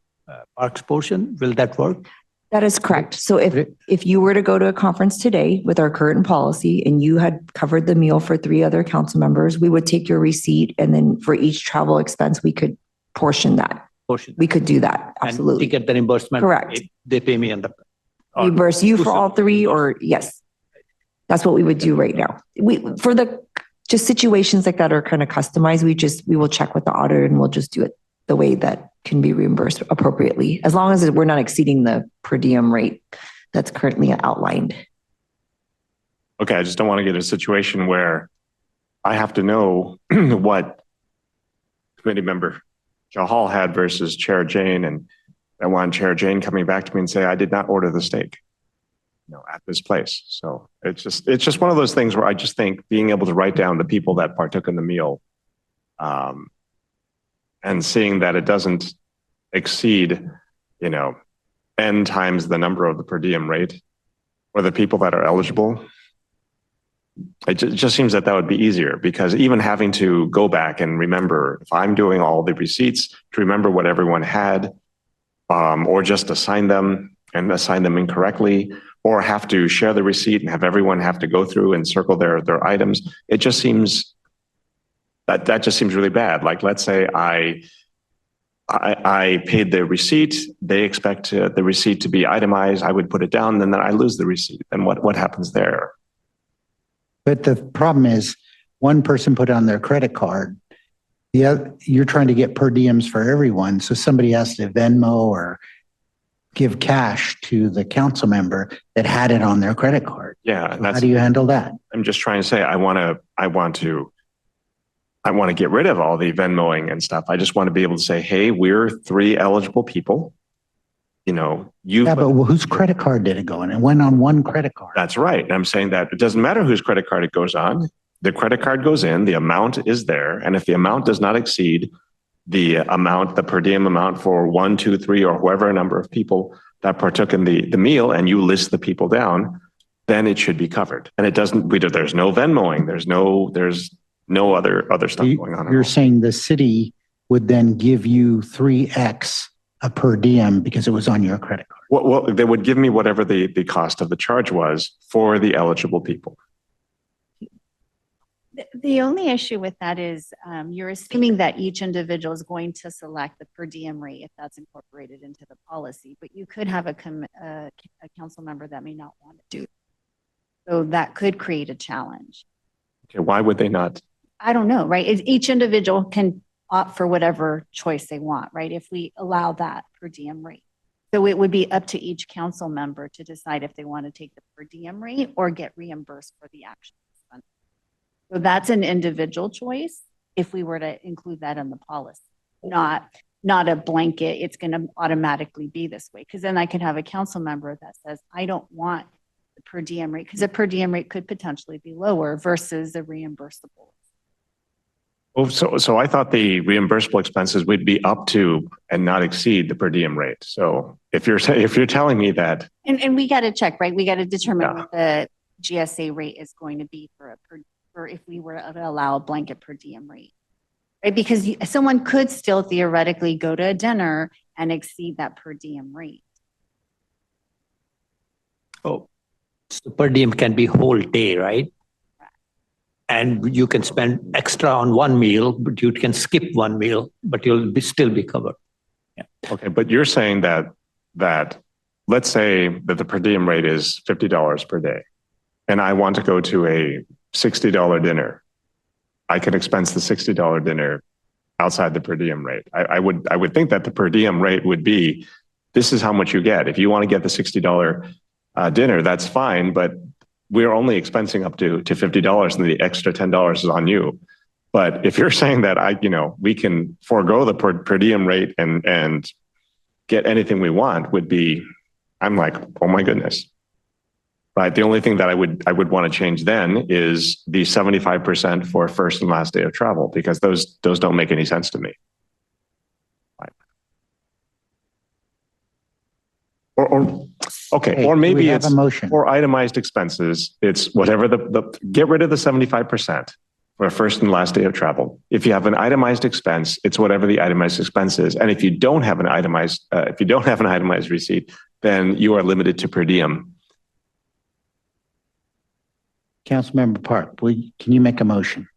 Park's portion. Will that work? That is correct. So if you were to go to a conference today with our current policy and you had covered the meal for 3 other council members, we would take your receipt, and then for each travel expense, we could portion that. We could do that. Absolutely. And they get the reimbursement. Correct. They pay me on the. Reimburse you for all 3, or yes. That's what we would do right now. For the just situations like that are kind of customized, we will check with the auditor and we'll just do it the way that can be reimbursed appropriately, as long as we're not exceeding the per diem rate that's currently outlined. Okay, I just don't want to get a situation where I have to know what committee member Jahal had versus Chair Jane, and I want Chair Jane coming back to me and say, I did not order the steak, at this place. So it's just one of those things where I just think being able to write down the people that partook in the meal, and seeing that it doesn't exceed, n times the number of the per diem rate or the people that are eligible. It just seems that would be easier, because even having to go back and remember, if I'm doing all the receipts, to remember what everyone had, or just assign them incorrectly, or have to share the receipt and have everyone have to go through and circle their items. It just seems that just seems really bad. Like, let's say I paid the receipt. They expect the receipt to be itemized. I would put it down, and then I lose the receipt. And what happens there? But the problem is, one person put on their credit card. You're trying to get per diems for everyone. So somebody has to Venmo or give cash to the council member that had it on their credit card. Yeah. So how do you handle that? I'm just trying to say, I want to get rid of all the Venmoing and stuff. I just want to be able to say, hey, we're 3 eligible people. But whose credit card did it go on? It went on one credit card. That's right. And I'm saying that it doesn't matter whose credit card it goes on. The credit card goes in, the amount is there. And if the amount does not exceed the per diem amount for 1, 2, 3, or whoever number of people that partook in the meal, and you list the people down, then it should be covered. And it doesn't, there's no Venmoing. There's no other stuff going on. You're saying the city would then give you 3x a per diem because it was on your credit card? Well, they would give me whatever the cost of the charge was for the eligible people. The only issue with that is you're assuming that each individual is going to select the per diem rate if that's incorporated into the policy, but you could have a council member that may not want to do it. So that could create a challenge. Okay, why would they not? I don't know, right? Each individual can opt for whatever choice they want, right? If we allow that per diem rate. So it would be up to each council member to decide if they want to take the per diem rate or get reimbursed for the actual expense. So that's an individual choice if we were to include that in the policy, not a blanket, it's going to automatically be this way. Because then I could have a council member that says, I don't want the per diem rate, because the per diem rate could potentially be lower versus the reimbursable. Oh, so I thought the reimbursable expenses would be up to and not exceed the per diem rate. So if you're telling me that, and we got to check, right? We got to determine what the GSA rate is going to be for if we were to allow a blanket per diem rate, right? Because someone could still theoretically go to a dinner and exceed that per diem rate. Oh, so per diem can be whole day, right? And you can spend extra on one meal, but you can skip one meal, but you'll still be covered. Yeah. Okay, but you're saying that let's say that the per diem rate is $50 per day, and I want to go to a $60 dinner. I can expense the $60 dinner outside the per diem rate. I would think that the per diem rate would be, this is how much you get. If you want to get the $60 dinner, that's fine, but we're only expensing up to $50 and the extra $10 is on you. But if you're saying that we can forego the per diem rate and get anything we want, I'm like, oh my goodness. Right. The only thing that I would want to change then is the 75% for first and last day of travel, because those don't make any sense to me. Right. Okay, or maybe it's a motion. for itemized expenses. It's whatever get rid of the 75% for first and last day of travel. If you have an itemized expense, it's whatever the itemized expense is. And if you don't have an itemized receipt, then you are limited to per diem. Councilmember Park, can you make a motion?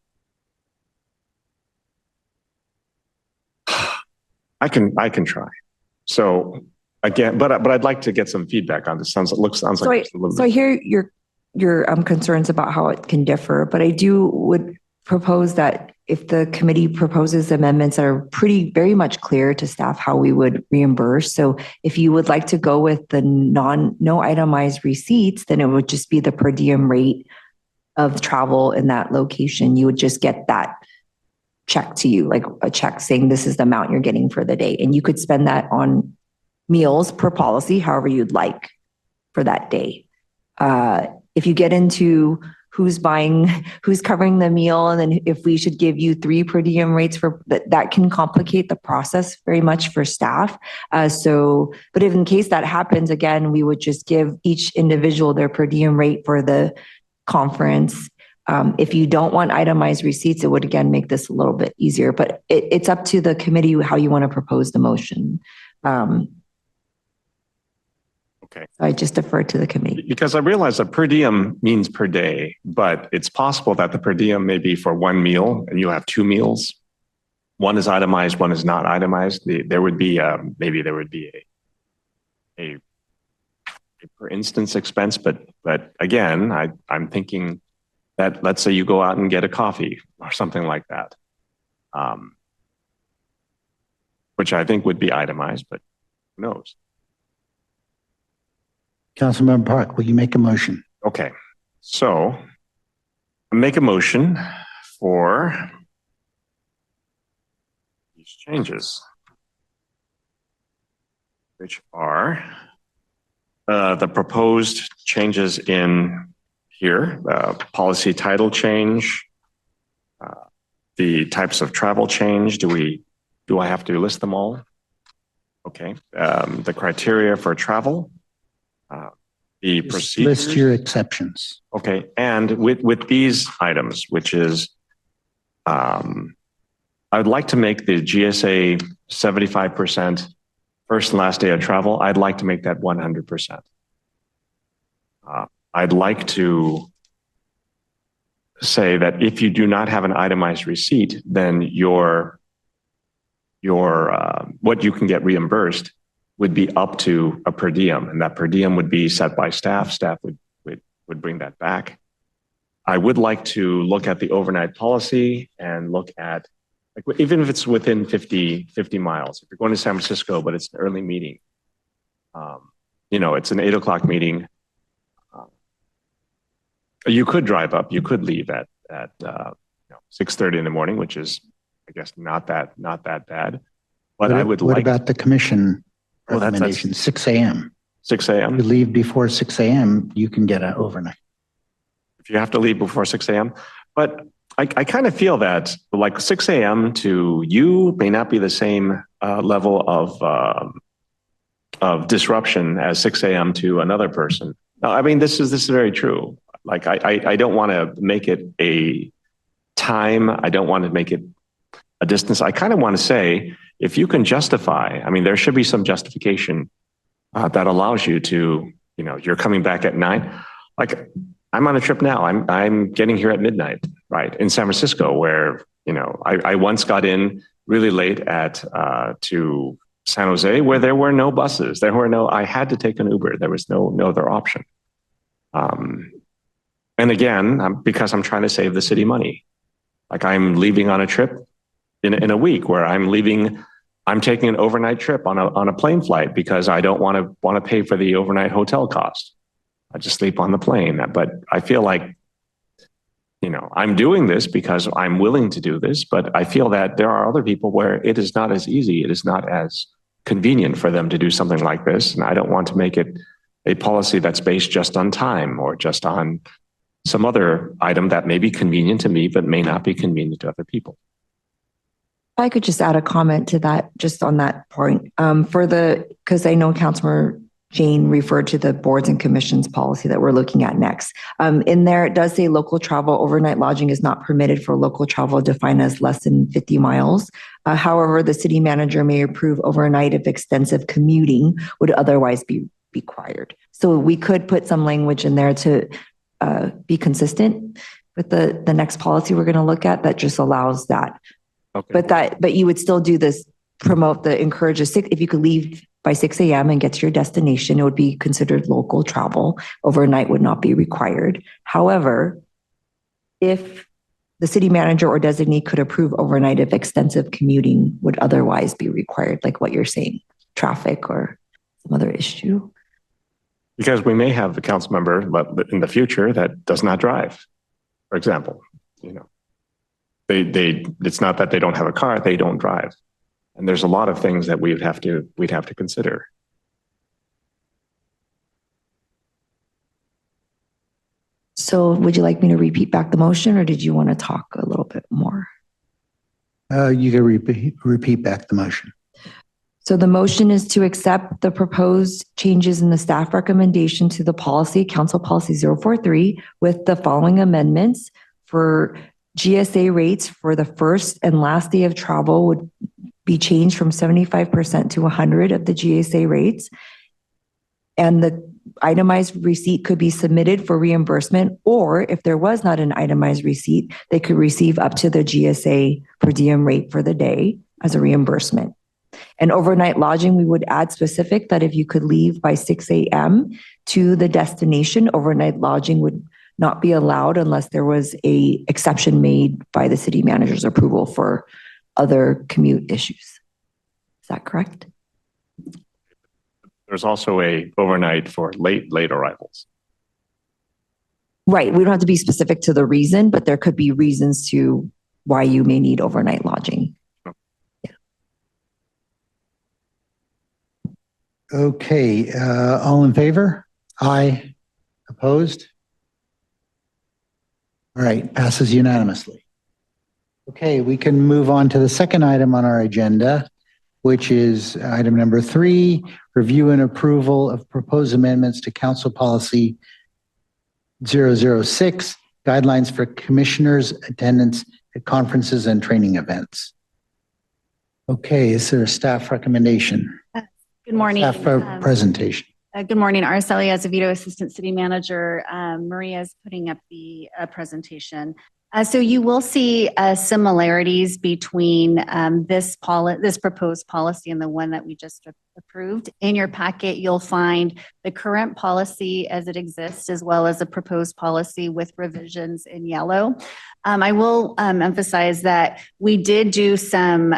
I can try. So again, but I'd like to get some feedback on this. Sounds like So I hear your concerns about how it can differ, but I would propose that if the committee proposes amendments that are very much clear to staff how we would reimburse. So if you would like to go with the no itemized receipts, then it would just be the per diem rate of travel in that location. You would just get that check to you, like a check saying this is the amount you're getting for the day. And you could spend that on meals per policy, however you'd like for that day. If you get into who's covering the meal, and then if we should give you 3 per diem rates for that can complicate the process very much for staff. But if in case that happens, again, we would just give each individual their per diem rate for the conference. If you don't want itemized receipts, it would again make this a little bit easier, but it's up to the committee how you want to propose the motion. Okay. I just defer to the committee. Because I realize that per diem means per day, but it's possible that the per diem may be for one meal and you have 2 meals. One is itemized, one is not itemized. There would be maybe there would be a per instance expense, but again, I'm thinking that let's say you go out and get a coffee or something like that, which I think would be itemized, but who knows? Councilmember Park, will you make a motion? Okay, so make a motion for these changes, which are the proposed changes in here, policy title change, the types of travel change. Do I have to list them all? Okay, the criteria for travel, the procedures. List your exceptions. Okay, and with these items, which is, I would like to make the GSA 75% first and last day of travel. I'd like to make that 100%. I'd like to say that if you do not have an itemized receipt, then your what you can get reimbursed would be up to a per diem, and that per diem would be set by staff. Staff would bring that back. I would like to look at the overnight policy and look at, like, even if it's within 50 miles, if you're going to San Francisco, but it's an early meeting, it's an 8 o'clock meeting. You could drive up, you could leave at 6:30 in the morning, which is, I guess, not that bad. But What about the commission recommendation? 6 a.m. 6 a.m. You leave before 6 a.m., you can get an overnight. If you have to leave before 6 a.m. But I kind of feel that like 6 a.m. to you may not be the same level of disruption as 6 a.m. to another person. No, I mean, this is very true. Like, I don't want to make it a time. I don't want to make it a distance. I kind of want to say, if you can justify, I mean, there should be some justification that allows you to, you're coming back at 9. Like, I'm on a trip now. I'm getting here at midnight, right, in San Francisco, where, I once got in really late to San Jose, where there were no buses. I had to take an Uber. There was no other option. And again, because I'm trying to save the city money. Like, I'm leaving on a trip in a week where I'm taking an overnight trip on a plane flight because I don't want to pay for the overnight hotel cost. I just sleep on the plane. But I feel like, I'm doing this because I'm willing to do this, but I feel that there are other people where it is not as easy. It is not as convenient for them to do something like this. And I don't want to make it a policy that's based just on time or just on some other item that may be convenient to me, but may not be convenient to other people. I could just add a comment to that, just on that point. Because I know Councilor Jane referred to the boards and commissions policy that we're looking at next. In there, it does say local travel, overnight lodging is not permitted for local travel defined as less than 50 miles. However, the city manager may approve overnight if extensive commuting would otherwise be required. So we could put some language in there to be consistent with the next policy we're going to look at that just allows that. Okay. But you would still do this, encourage if you could leave by 6 a.m. and get to your destination, it would be considered local travel. Overnight would not be required. However, if the city manager or designee could approve overnight if extensive commuting would otherwise be required, like what you're saying, traffic or some other issue. Because we may have a council member in the future that does not drive, for example. It's not that they don't have a car, they don't drive. And there's a lot of things that we'd have to consider. So would you like me to repeat back the motion, or did you want to talk a little bit more? You can repeat back the motion. So the motion is to accept the proposed changes in the staff recommendation to the policy, Council Policy 043, with the following amendments. For GSA rates for the first and last day of travel would be changed from 75% to 100 of the GSA rates. And the itemized receipt could be submitted for reimbursement, or if there was not an itemized receipt, they could receive up to the GSA per diem rate for the day as a reimbursement. And overnight lodging, we would add specific that if you could leave by 6 a.m. to the destination, overnight lodging would not be allowed unless there was a exception made by the city manager's approval for other commute issues. Is that correct? There's also a overnight for late arrivals. Right. We don't have to be specific to the reason, but there could be reasons to why you may need overnight lodging. Yeah. Okay. All in favor? Aye. Opposed? All right. Passes unanimously. Okay, we can move on to the second item on our agenda, which is item number 3, review and approval of proposed amendments to Council Policy 006, guidelines for commissioners' attendance at conferences and training events. Okay, is there a staff recommendation? Good morning. Staff presentation. Good morning, Araceli Azevedo, Assistant City Manager. Maria is putting up the presentation. So you will see similarities between this proposed policy and the one that we just approved. In your packet, you'll find the current policy as it exists, as well as the proposed policy with revisions in yellow. I will emphasize that we did do some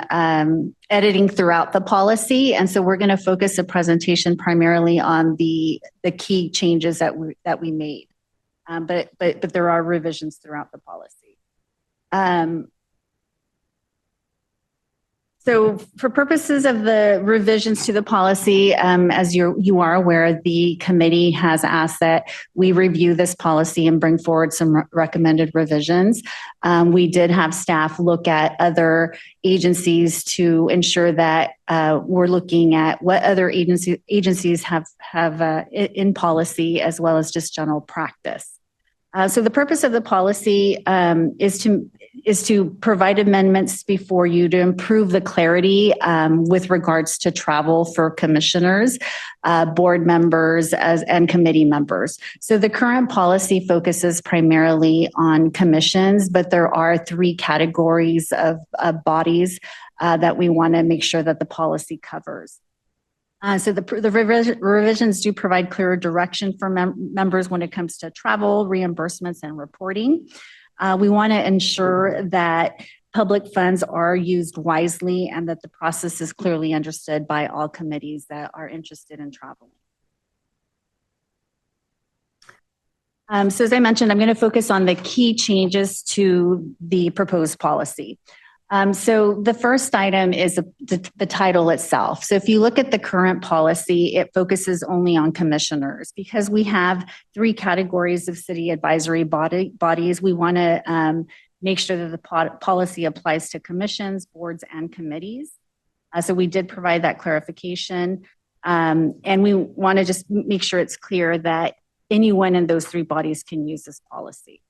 editing throughout the policy, and so we're going to focus the presentation primarily on the key changes that we made. But there are revisions throughout the policy. So for purposes of the revisions to the policy, as you are aware, the committee has asked that we review this policy and bring forward some recommended revisions. We did have staff look at other agencies to ensure that we're looking at what other agencies have in policy, as well as just general practice. So the purpose of the policy is to provide amendments before you to improve the clarity with regards to travel for commissioners, board members, and committee members. So the current policy focuses primarily on commissions, but there are 3 categories of bodies that we want to make sure that the policy covers. So the revisions do provide clearer direction for members when it comes to travel, reimbursements, and reporting. We want to ensure that public funds are used wisely and that the process is clearly understood by all committees that are interested in traveling. So as I mentioned, I'm going to focus on the key changes to the proposed policy. So the first item is the title itself. So if you look at the current policy, it focuses only on commissioners. Because we have 3 categories of city advisory bodies, we want to make sure that the policy applies to commissions, boards, and committees. So we did provide that clarification. And we want to just make sure it's clear that anyone in those 3 bodies can use this policy.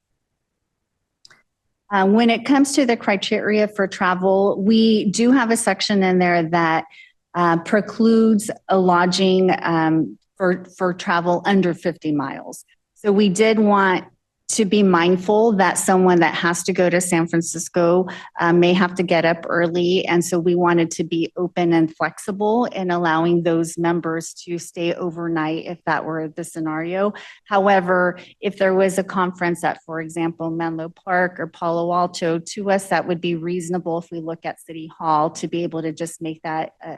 When it comes to the criteria for travel, we do have a section in there that precludes a lodging for travel under 50 miles. So we did want to be mindful that someone that has to go to San Francisco may have to get up early. And so we wanted to be open and flexible in allowing those members to stay overnight if that were the scenario. However, if there was a conference at, for example, Menlo Park or Palo Alto, to us, that would be reasonable if we look at City Hall to be able to just make that a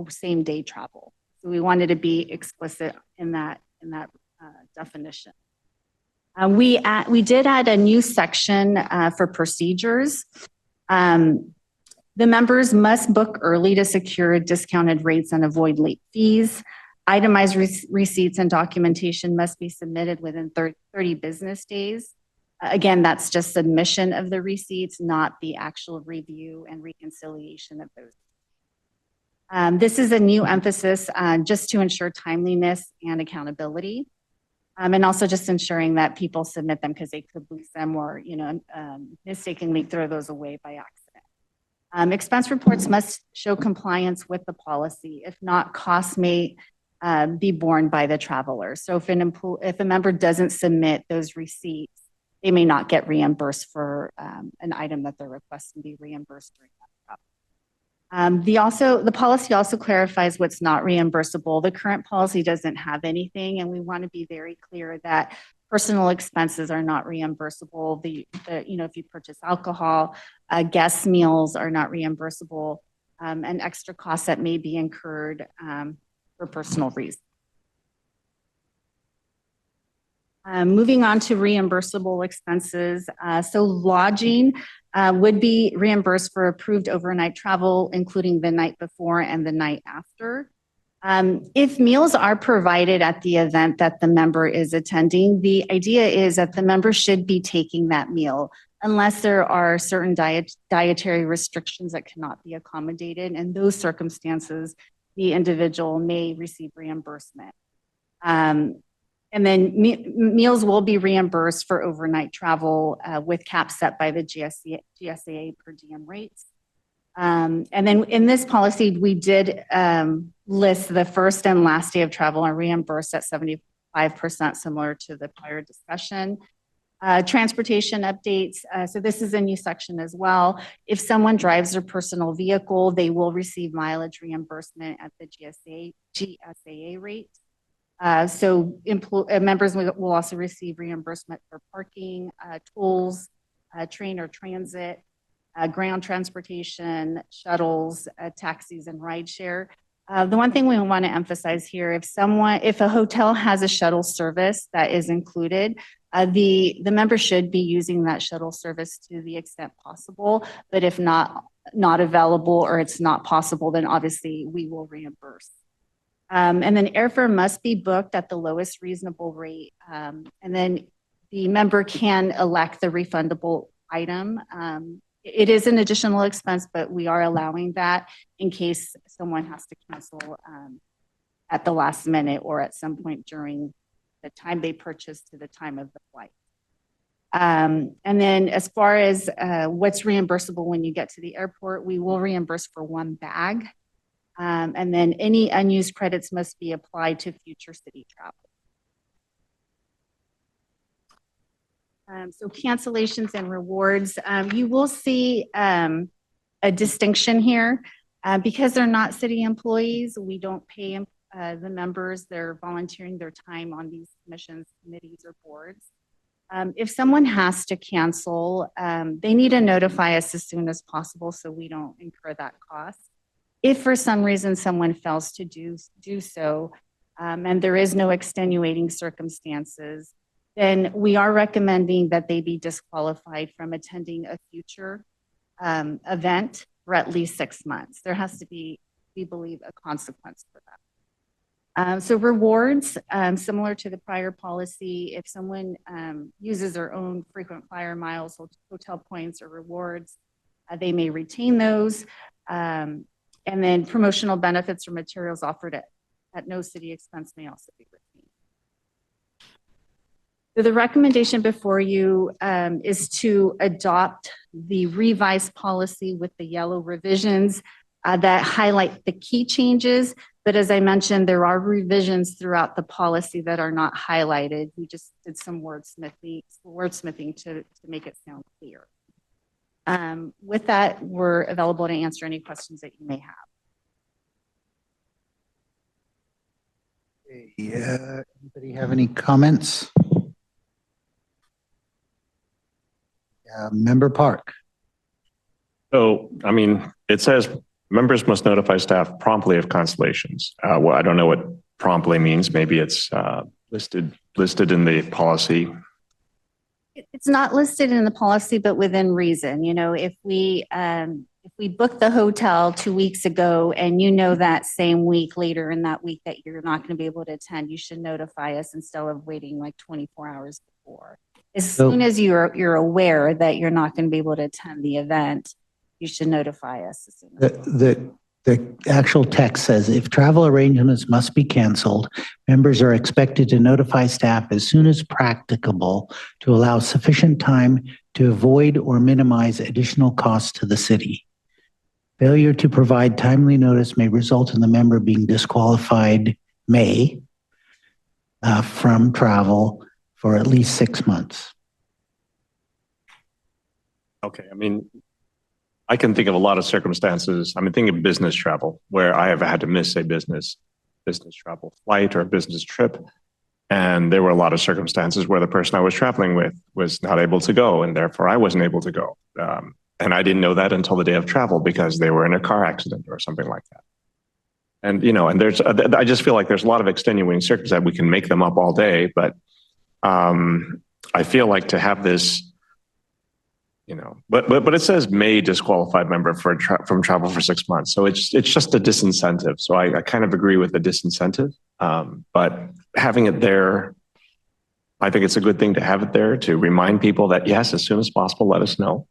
same day travel. So we wanted to be explicit in that definition. We did add a new section for procedures. The members must book early to secure discounted rates and avoid late fees. Itemized receipts and documentation must be submitted within 30 business days. Again, that's just submission of the receipts, not the actual review and reconciliation of those. This is a new emphasis just to ensure timeliness and accountability. And also just ensuring that people submit them because they could lose them or, mistakenly throw those away by accident. Expense reports must show compliance with the policy. If not, costs may be borne by the traveler. So if a member doesn't submit those receipts, they may not get reimbursed for an item that they're requesting to be reimbursed during that travel. The policy also clarifies what's not reimbursable. The current policy doesn't have anything, and we want to be very clear that personal expenses are not reimbursable. If you purchase alcohol, guest meals are not reimbursable, and extra costs that may be incurred for personal reasons. Moving on to reimbursable expenses. So lodging would be reimbursed for approved overnight travel, including the night before and the night after. If meals are provided at the event that the member is attending, the idea is that the member should be taking that meal unless there are certain dietary restrictions that cannot be accommodated. In those circumstances, the individual may receive reimbursement. And then meals will be reimbursed for overnight travel with caps set by the GSAA per diem rates. And then in this policy, we did list the first and last day of travel are reimbursed at 75%, similar to the prior discussion. Transportation updates. So this is a new section as well. If someone drives their personal vehicle, they will receive mileage reimbursement at the GSAA rate. So members will also receive reimbursement for parking, tolls, train or transit, ground transportation, shuttles, taxis, and rideshare. The one thing we want to emphasize here, if a hotel has a shuttle service that is included, the member should be using that shuttle service to the extent possible. But if not available or it's not possible, then obviously we will reimburse. And then airfare must be booked at the lowest reasonable rate. And then the member can elect the refundable item. It is an additional expense, but we are allowing that in case someone has to cancel at the last minute or at some point during the time they purchase to the time of the flight. And then as far as what's reimbursable when you get to the airport, we will reimburse for 1 bag. And then any unused credits must be applied to future city travel. So cancellations and rewards, you will see a distinction here. Because they're not city employees, we don't pay the members. They're volunteering their time on these commissions, committees, or boards. If someone has to cancel, they need to notify us as soon as possible so we don't incur that cost. If for some reason someone fails to do so, and there is no extenuating circumstances, then we are recommending that they be disqualified from attending a future event for at least 6 months. There has to be, we believe, a consequence for that. So rewards, similar to the prior policy, if someone uses their own frequent flyer miles, hotel points, or rewards, they may retain those. And then promotional benefits or materials offered at no city expense may also be retained. So the recommendation before you is to adopt the revised policy with the yellow revisions that highlight the key changes. But as I mentioned, there are revisions throughout the policy that are not highlighted. We just did some wordsmithing to make it sound clear. With that, we're available to answer any questions that you may have. Anybody have any comments? Member Park. So, I mean, it says members must notify staff promptly of cancellations. Well, I don't know what promptly means. Maybe it's listed in the policy. It's not listed in the policy, but within reason. You know, if we booked the hotel 2 weeks ago and you know that same week later in that week that you're not going to be able to attend, you should notify us instead of waiting like 24 hours before. As soon as you're aware that you're not going to be able to attend the event, you should notify us as soon as possible. The actual text says if travel arrangements must be canceled, members are expected to notify staff as soon as practicable to allow sufficient time to avoid or minimize additional costs to the city. Failure to provide timely notice may result in the member being disqualified from travel for at least 6 months. Okay, I mean, I can think of a lot of circumstances. I mean, think of business travel where I have had to miss a business travel flight or a business trip. And there were a lot of circumstances where the person I was traveling with was not able to go, and therefore I wasn't able to go. And I didn't know that until the day of travel because they were in a car accident or something like that. And, you know, and I just feel like there's a lot of extenuating circumstances. We can make them up all day, but I feel like to have this, you know, but it says may disqualify member from travel for 6 months. So it's just a disincentive. So I kind of agree with the disincentive, but having it there, I think it's a good thing to have it there to remind people that yes, as soon as possible, let us know.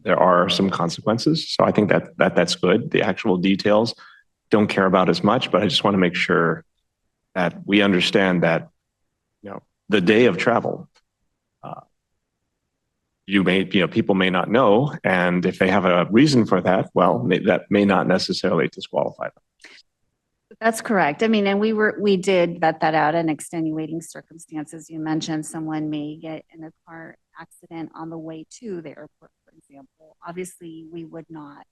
There are some consequences. So I think that's good. The actual details don't care about as much, but I just want to make sure that we understand that, you know, the day of travel, people may not know. And if they have a reason for that, well, that may not necessarily disqualify them. That's correct. I mean, and we did vet that out in extenuating circumstances. You mentioned someone may get in a car accident on the way to the airport, for example. Obviously, we would not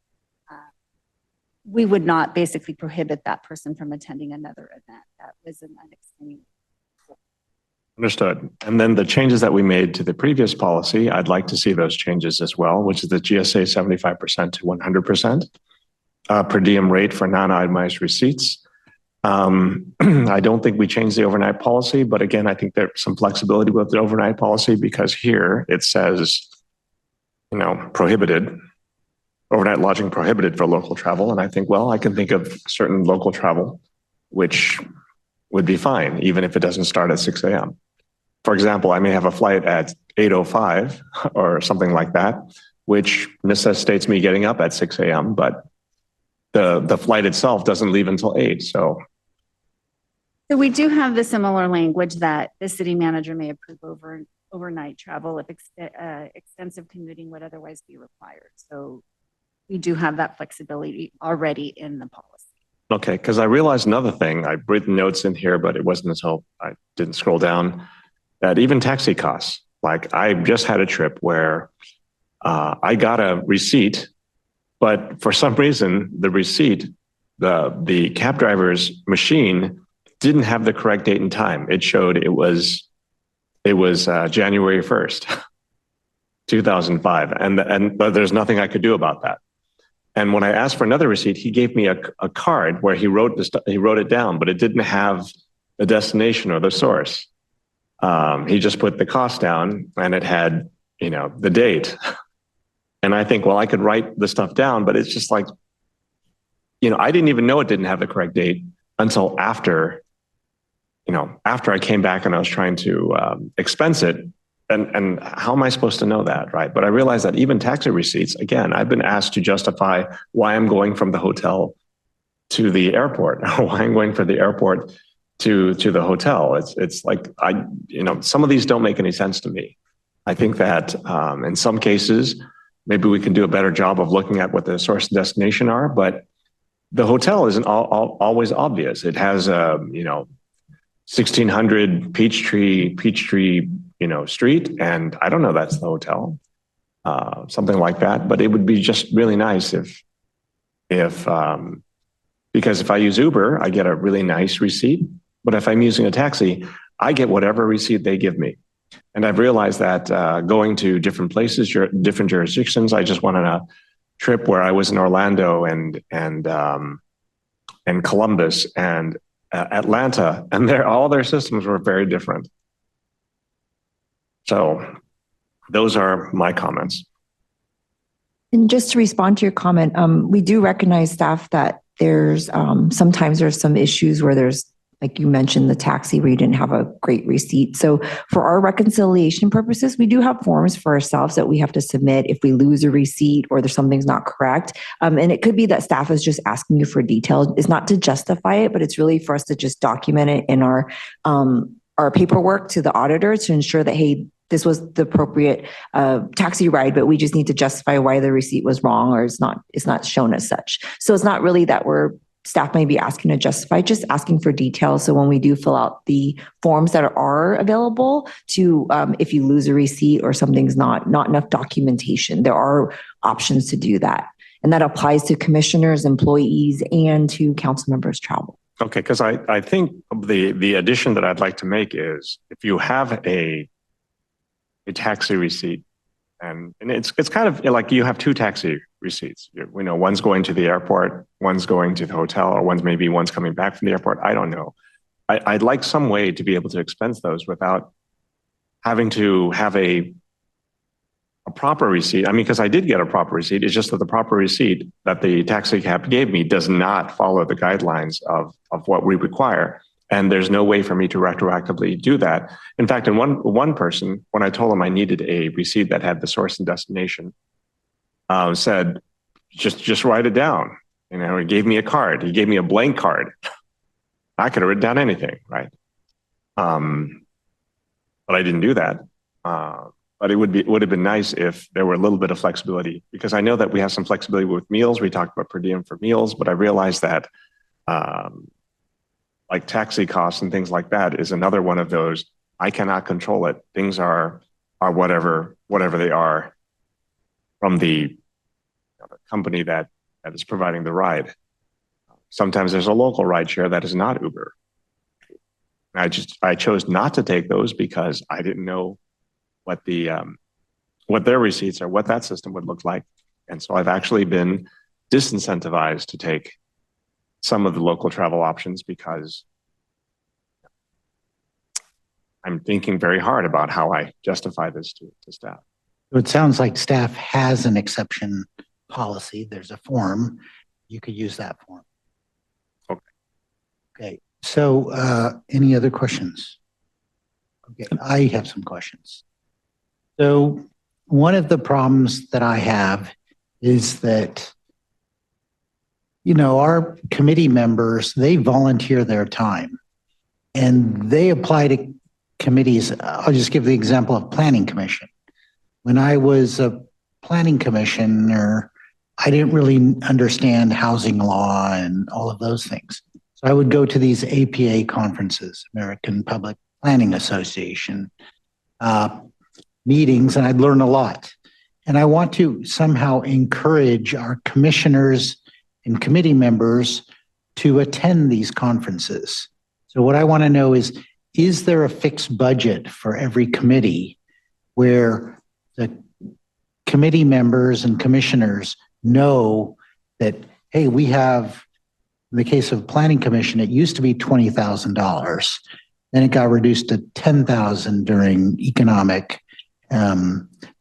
basically prohibit that person from attending another event. That was an unextenuated. Understood. And then the changes that we made to the previous policy, I'd like to see those changes as well, which is the GSA 75% to 100% per diem rate for non-itemized receipts. I don't think we changed the overnight policy, but again, I think there's some flexibility with the overnight policy because here it says, you know, prohibited, overnight lodging prohibited for local travel. And I think, well, I can think of certain local travel, which would be fine, even if it doesn't start at 6 a.m. For example, I may have a flight at 8:05 or something like that, which necessitates me getting up at 6 a.m., but the flight itself doesn't leave until 8. So we do have the similar language that the city manager may approve overnight travel if extensive commuting would otherwise be required. So we do have that flexibility already in the policy. Okay, because I realized another thing. I've written notes in here, but it wasn't until I didn't scroll down that even taxi costs. Like I just had a trip where I got a receipt, but for some reason the receipt, the cab driver's machine didn't have the correct date and time. It showed it was January 1st, 2005, but there's nothing I could do about that. And when I asked for another receipt, he gave me a card where he wrote it down, but it didn't have the destination or the source. He just put the cost down and it had, you know, the date. And I think, well, I could write the stuff down, but it's just like, I didn't even know it didn't have the correct date until after I came back and I was trying to expense it. And how am I supposed to know that, right? But I realized that even taxi receipts, again, I've been asked to justify why I'm going from the hotel to the airport, or why I'm going from the airport to the hotel. It's like, some of these don't make any sense to me. I think that in some cases, maybe we can do a better job of looking at what the source and destination are, but the hotel isn't always obvious. It has 1600 Peachtree, Street, and I don't know that's the hotel, something like that. But it would be just really nice if because if I use Uber, I get a really nice receipt. But if I'm using a taxi, I get whatever receipt they give me. And I've realized that going to different places, different jurisdictions, I just went on a trip where I was in Orlando and Columbus and Atlanta, and all their systems were very different. So those are my comments. And just to respond to your comment, we do recognize, staff, that there's sometimes there's some issues where there's, like you mentioned, the taxi where you didn't have a great receipt. So for our reconciliation purposes, we do have forms for ourselves that we have to submit if we lose a receipt or there's something's not correct. And it could be that staff is just asking you for details. It's not to justify it, but it's really for us to just document it in our paperwork to the auditor to ensure that, hey, this was the appropriate taxi ride, but we just need to justify why the receipt was wrong or it's not shown as such. So it's not really that staff may be asking to justify, just asking for details. So when we do fill out the forms that are available to, if you lose a receipt or something's not enough documentation, there are options to do that. And that applies to commissioners, employees, and to council members' travel. Okay, because I think the addition that I'd like to make is if you have a taxi receipt, and it's kind of like you have two taxi receipts. One's going to the airport, one's going to the hotel, or one's coming back from the airport. I don't know. I'd like some way to be able to expense those without having to have a proper receipt. I mean, because I did get a proper receipt. It's just that the proper receipt that the taxi cab gave me does not follow the guidelines of what we require. And there's no way for me to retroactively do that. In fact, in one person, when I told him I needed a receipt that had the source and destination, said, just write it down. He gave me a card. He gave me a blank card. I could have written down anything, right? But I didn't do that. But it would have been nice if there were a little bit of flexibility, because I know that we have some flexibility with meals. We talked about per diem for meals, but I realized that like taxi costs and things like that is another one of those. I cannot control it. Things are whatever they are from the company that is providing the ride. Sometimes there's a local ride share that is not Uber. I chose not to take those because I didn't know what their receipts or what that system would look like. And so I've actually been disincentivized to take some of the local travel options because I'm thinking very hard about how I justify this to staff. It sounds like staff has an exception policy. There's a form. You could use that form. Okay. So any other questions? Okay, I have some questions. So one of the problems that I have is that our committee members, they volunteer their time and they apply to committees. I'll just give the example of Planning Commission. When I was a planning commissioner, I didn't really understand housing law and all of those things. So I would go to these APA conferences, American Public Planning Association meetings, and I'd learn a lot. And I want to somehow encourage our commissioners and committee members to attend these conferences. So what I want to know is there a fixed budget for every committee where the committee members and commissioners know that, hey, we have, in the case of Planning Commission, it used to be $20,000. Then it got reduced to $10,000 during economic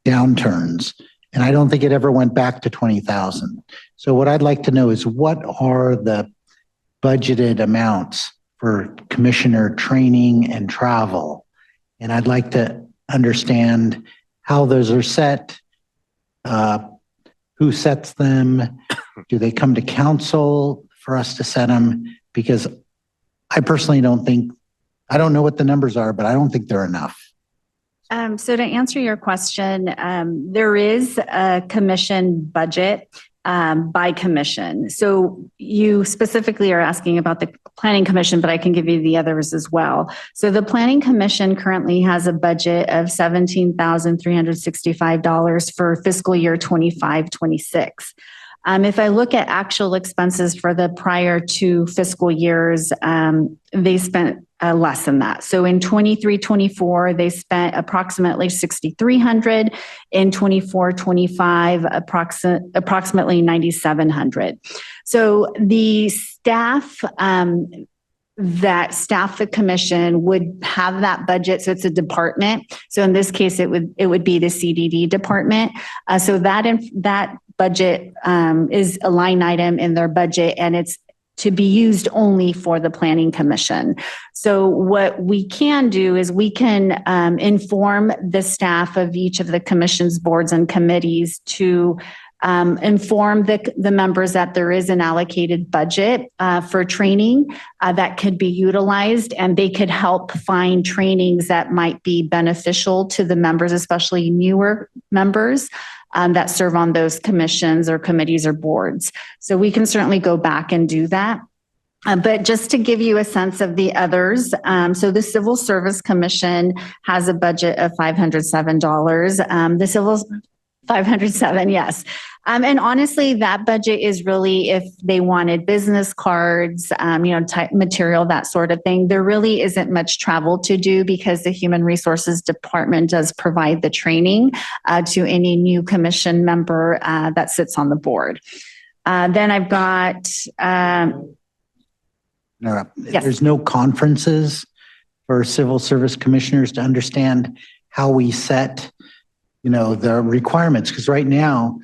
downturns. And I don't think it ever went back to 20,000. So what I'd like to know is what are the budgeted amounts for commissioner training and travel? And I'd like to understand how those are set, who sets them? Do they come to council for us to set them? Because I personally I don't know what the numbers are, but I don't think they're enough. So to answer your question, there is a commission budget by commission. So you specifically are asking about the Planning Commission, but I can give you the others as well. So the Planning Commission currently has a budget of $17,365 for fiscal year 25-26. If I look at actual expenses for the prior two fiscal years, they spent less than that. So in 23-24, they spent approximately $6,300. In 24-25, approximately $9,700. So the staff that staff the commission would have that budget. So it's a department. So in this case, it would be the CDD department. So that budget is a line item in their budget, and it's to be used only for the Planning Commission. So what we can do is we can inform the staff of each of the commission's boards and committees to inform the members that there is an allocated budget for training that could be utilized, and they could help find trainings that might be beneficial to the members, especially newer members that serve on those commissions or committees or boards. So we can certainly go back and do that. But just to give you a sense of the others, so the Civil Service Commission has a budget of $507. 507, yes. And honestly, that budget is really if they wanted business cards, type material, that sort of thing. There really isn't much travel to do because the Human Resources Department does provide the training to any new commission member that sits on the board. Then I've got... Yes. There's no conferences for civil service commissioners to understand how we set the requirements, because right now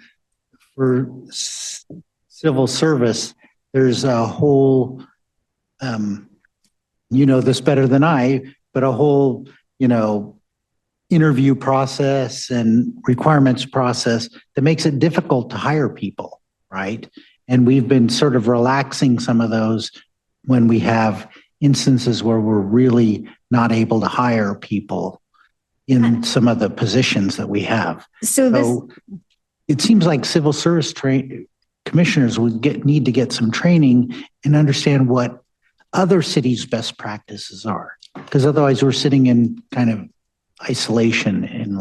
for civil service, there's a whole, this better than I, but a whole, interview process and requirements process that makes it difficult to hire people, right? And we've been sort of relaxing some of those when we have instances where we're really not able to hire people in some of the positions that we have. So it seems like civil service commissioners would need to get some training and understand what other cities' best practices are, because otherwise we're sitting in kind of isolation in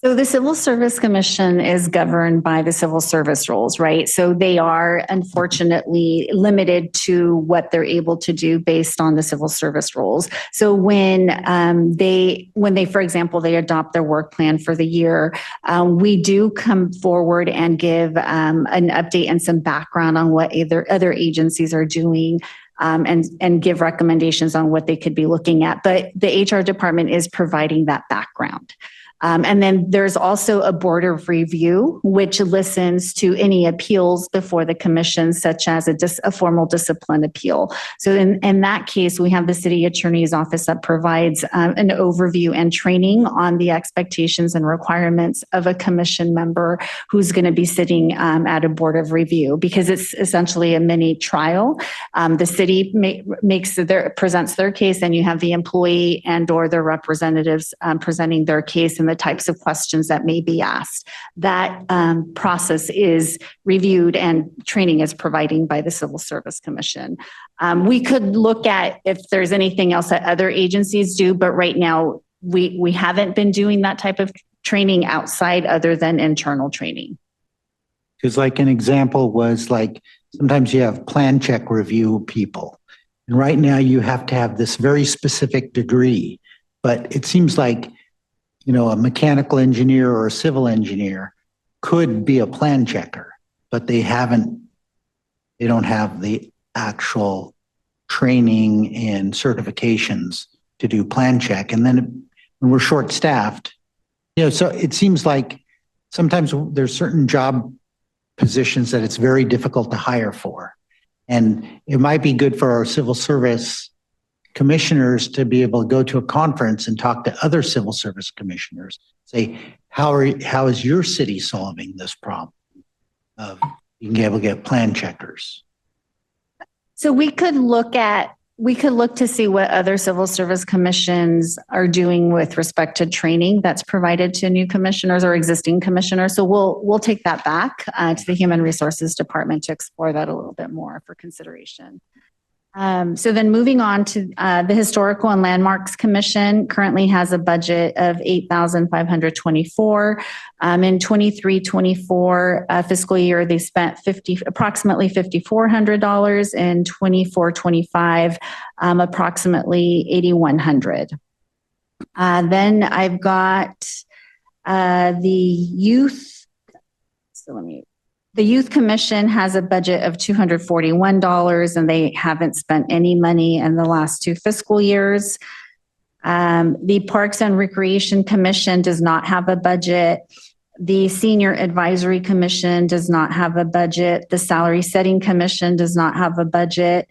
So the Civil Service Commission is governed by the civil service rules, right? So they are unfortunately limited to what they're able to do based on the civil service rules. So when they, for example, they adopt their work plan for the year, we do come forward and give an update and some background on what other agencies are doing. And give recommendations on what they could be looking at. But the HR department is providing that background. And then there's also a board of review, which listens to any appeals before the commission, such as a formal discipline appeal. So in that case, we have the city attorney's office that provides an overview and training on the expectations and requirements of a commission member who's going to be sitting at a board of review, because it's essentially a mini trial. The city presents their case, and you have the employee and or their representatives presenting their case and the types of questions that may be asked. That process is reviewed and training is providing by the Civil Service Commission. We could look at if there's anything else that other agencies do, but right now we haven't been doing that type of training outside other than internal training. Because an example was sometimes you have plan check review people. And right now you have to have this very specific degree, but it seems like a mechanical engineer or a civil engineer could be a plan checker, but they don't have the actual training and certifications to do plan check. And then when we're short staffed, so it seems like sometimes there's certain job positions that it's very difficult to hire for. And it might be good for our civil service commissioners to be able to go to a conference and talk to other civil service commissioners. Say, how is your city solving this problem? You can be able to get plan checkers. So we could look to see what other civil service commissions are doing with respect to training that's provided to new commissioners or existing commissioners. So we'll take that back to the Human Resources Department to explore that a little bit more for consideration. So then moving on to the Historical and Landmarks Commission currently has a budget of $8,524. In 23-24 fiscal year, they spent approximately $5,400. In 24-25, approximately $8,100. Then I've got the youth. So the Youth Commission has a budget of $241, and they haven't spent any money in the last 2 fiscal years. The Parks and Recreation Commission does not have a budget. The Senior Advisory Commission does not have a budget. The Salary Setting Commission does not have a budget.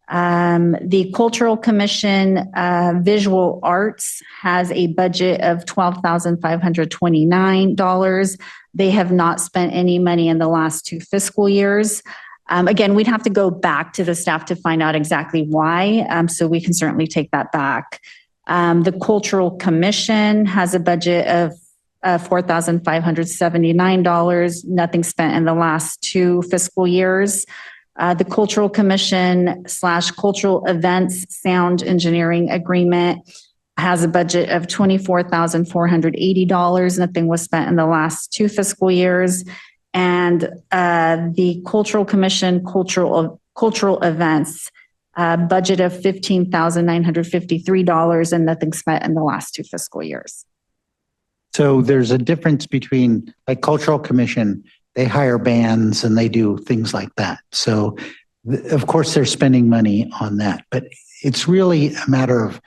The Cultural Commission, Visual Arts, has a budget of $12,529. They have not spent any money in the last 2 fiscal years. Again, we'd have to go back to the staff to find out exactly why, so we can certainly take that back. The Cultural Commission has a budget of $4,579. Nothing spent in the last 2 fiscal years. The Cultural Commission / Cultural Events Sound Engineering Agreement has a budget of $24,480. Nothing was spent in the last 2 fiscal years. And the Cultural Commission Cultural Events budget of $15,953, and nothing spent in the last 2 fiscal years. So there's a difference between, like, Cultural Commission, they hire bands and they do things like that. So of course they're spending money on that, but it's really a matter of,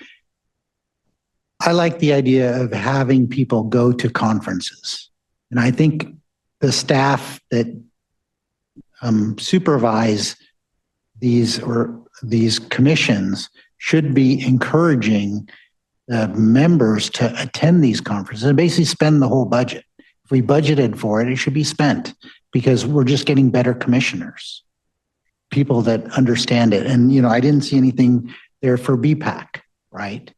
I like the idea of having people go to conferences. And I think the staff that supervise these commissions should be encouraging the members to attend these conferences and basically spend the whole budget. If we budgeted for it, it should be spent, because we're just getting better commissioners, people that understand it. And, I didn't see anything there for BPAC, right?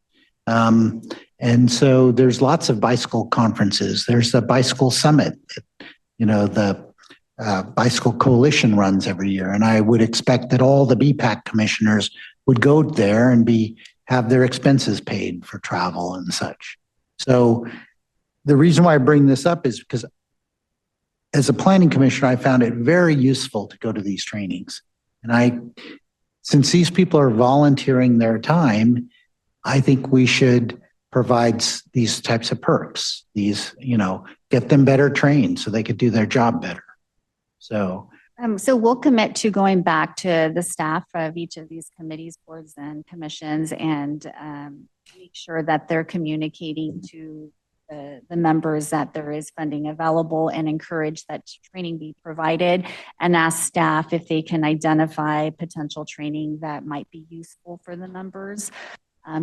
And so there's lots of bicycle conferences. There's the Bicycle Summit, the Bicycle Coalition runs every year. And I would expect that all the BPAC commissioners would go there and have their expenses paid for travel and such. So the reason why I bring this up is because as a planning commissioner, I found it very useful to go to these trainings. And since these people are volunteering their time, I think we should provide these types of perks, get them better trained so they could do their job better. So we'll commit to going back to the staff of each of these committees, boards, and commissions, and make sure that they're communicating to the members that there is funding available, and encourage that training be provided, and ask staff if they can identify potential training that might be useful for the members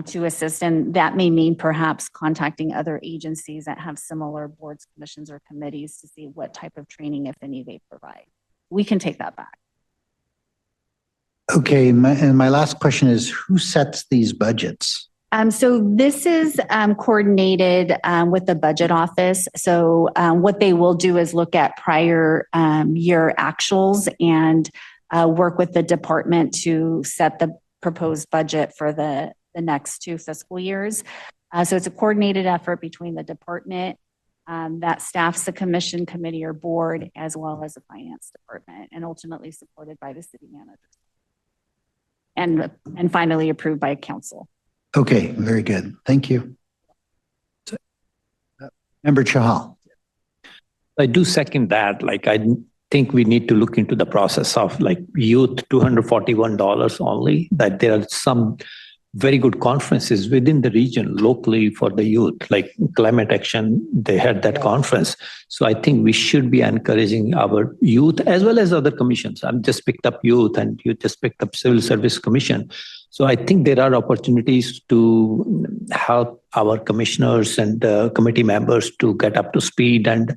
to assist. And that may mean perhaps contacting other agencies that have similar boards, commissions, or committees to see what type of training, if any, they provide. We can take that back. Okay, and my last question is, who sets these budgets? So this is coordinated with the budget office. So what they will do is look at prior year actuals and work with the department to set the proposed budget for the next 2 fiscal years. So it's a coordinated effort between the department that staffs the commission, committee, or board, as well as the finance department, and ultimately supported by the city manager. And finally approved by council. Okay, very good. Thank you. Member Chahal. I do second that. I think we need to look into the process of youth, $241 only, that there are some very good conferences within the region locally for the youth, like Climate Action. They had that conference. So I think we should be encouraging our youth as well as other commissions. I've just picked up youth and you just picked up Civil Service Commission. So I think there are opportunities to help our commissioners and committee members to get up to speed and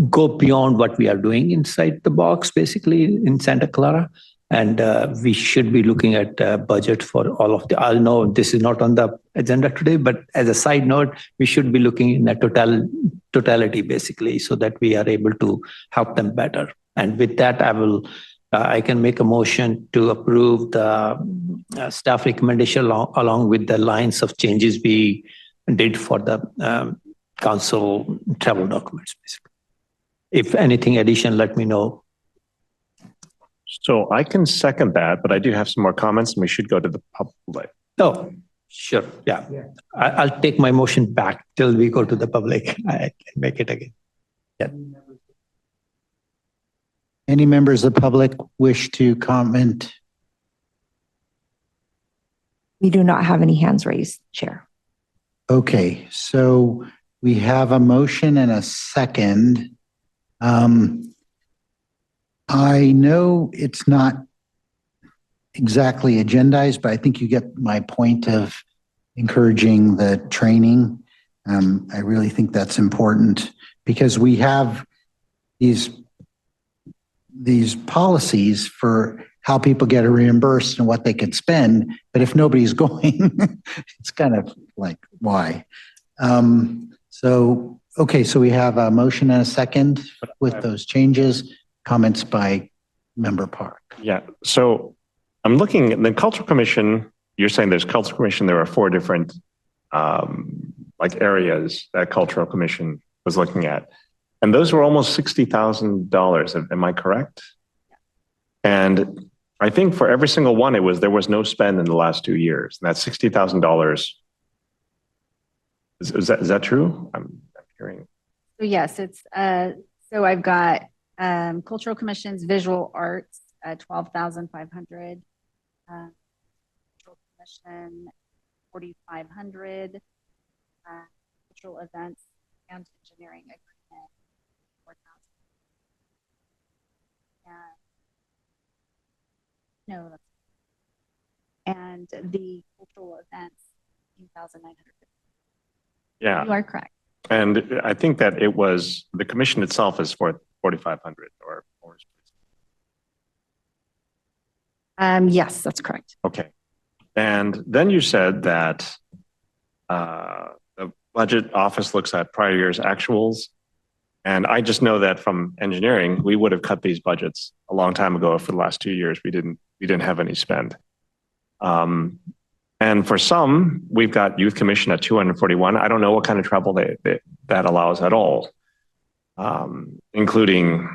go beyond what we are doing inside the box, basically in Santa Clara. And we should be looking at budget for all of the, I know this is not on the agenda today, but as a side note, we should be looking in a totality basically, so that we are able to help them better. And with that, I can make a motion to approve the staff recommendation along with the lines of changes we did for the council travel documents, basically. If anything addition, let me know. So I can second that, but I do have some more comments and we should go to the public. Oh, sure. Yeah. I'll take my motion back till we go to the public. I can make it again. Yeah. Any members of the public wish to comment? We do not have any hands raised, Chair. Okay, so we have a motion and a second. I know it's not exactly agendized, but I think you get my point of encouraging the training. I really think that's important because we have these policies for how people get reimbursed and what they could spend, but if nobody's going, it's kind of like, why? So we have a motion and a second with those changes. Comments by Member Park. Yeah, so I'm looking at the Cultural Commission. You're saying there's Cultural Commission. There are 4 different like areas that Cultural Commission was looking at. And those were almost $60,000. Am I correct? And I think for every single one, there was no spend in the last 2 years. And that's $60,000. Is that true? I'm hearing. So yes, it's so I've got Cultural Commission's Visual Arts at 12,500. Cultural Commission 4,500. Cultural Events and Engineering Agreement 4,000. No, and the cultural events 18,900. Yeah, you are correct. And I think that it was the commission itself is for 4,500 or yes, that's correct. okay. And then you said that the budget office looks at prior year's actuals. And I just know that from engineering, we would have cut these budgets a long time ago. For the last 2 years, we didn't have any spend. And for some, we've got Youth Commission at 241. I don't know what kind of travel that allows at all, including,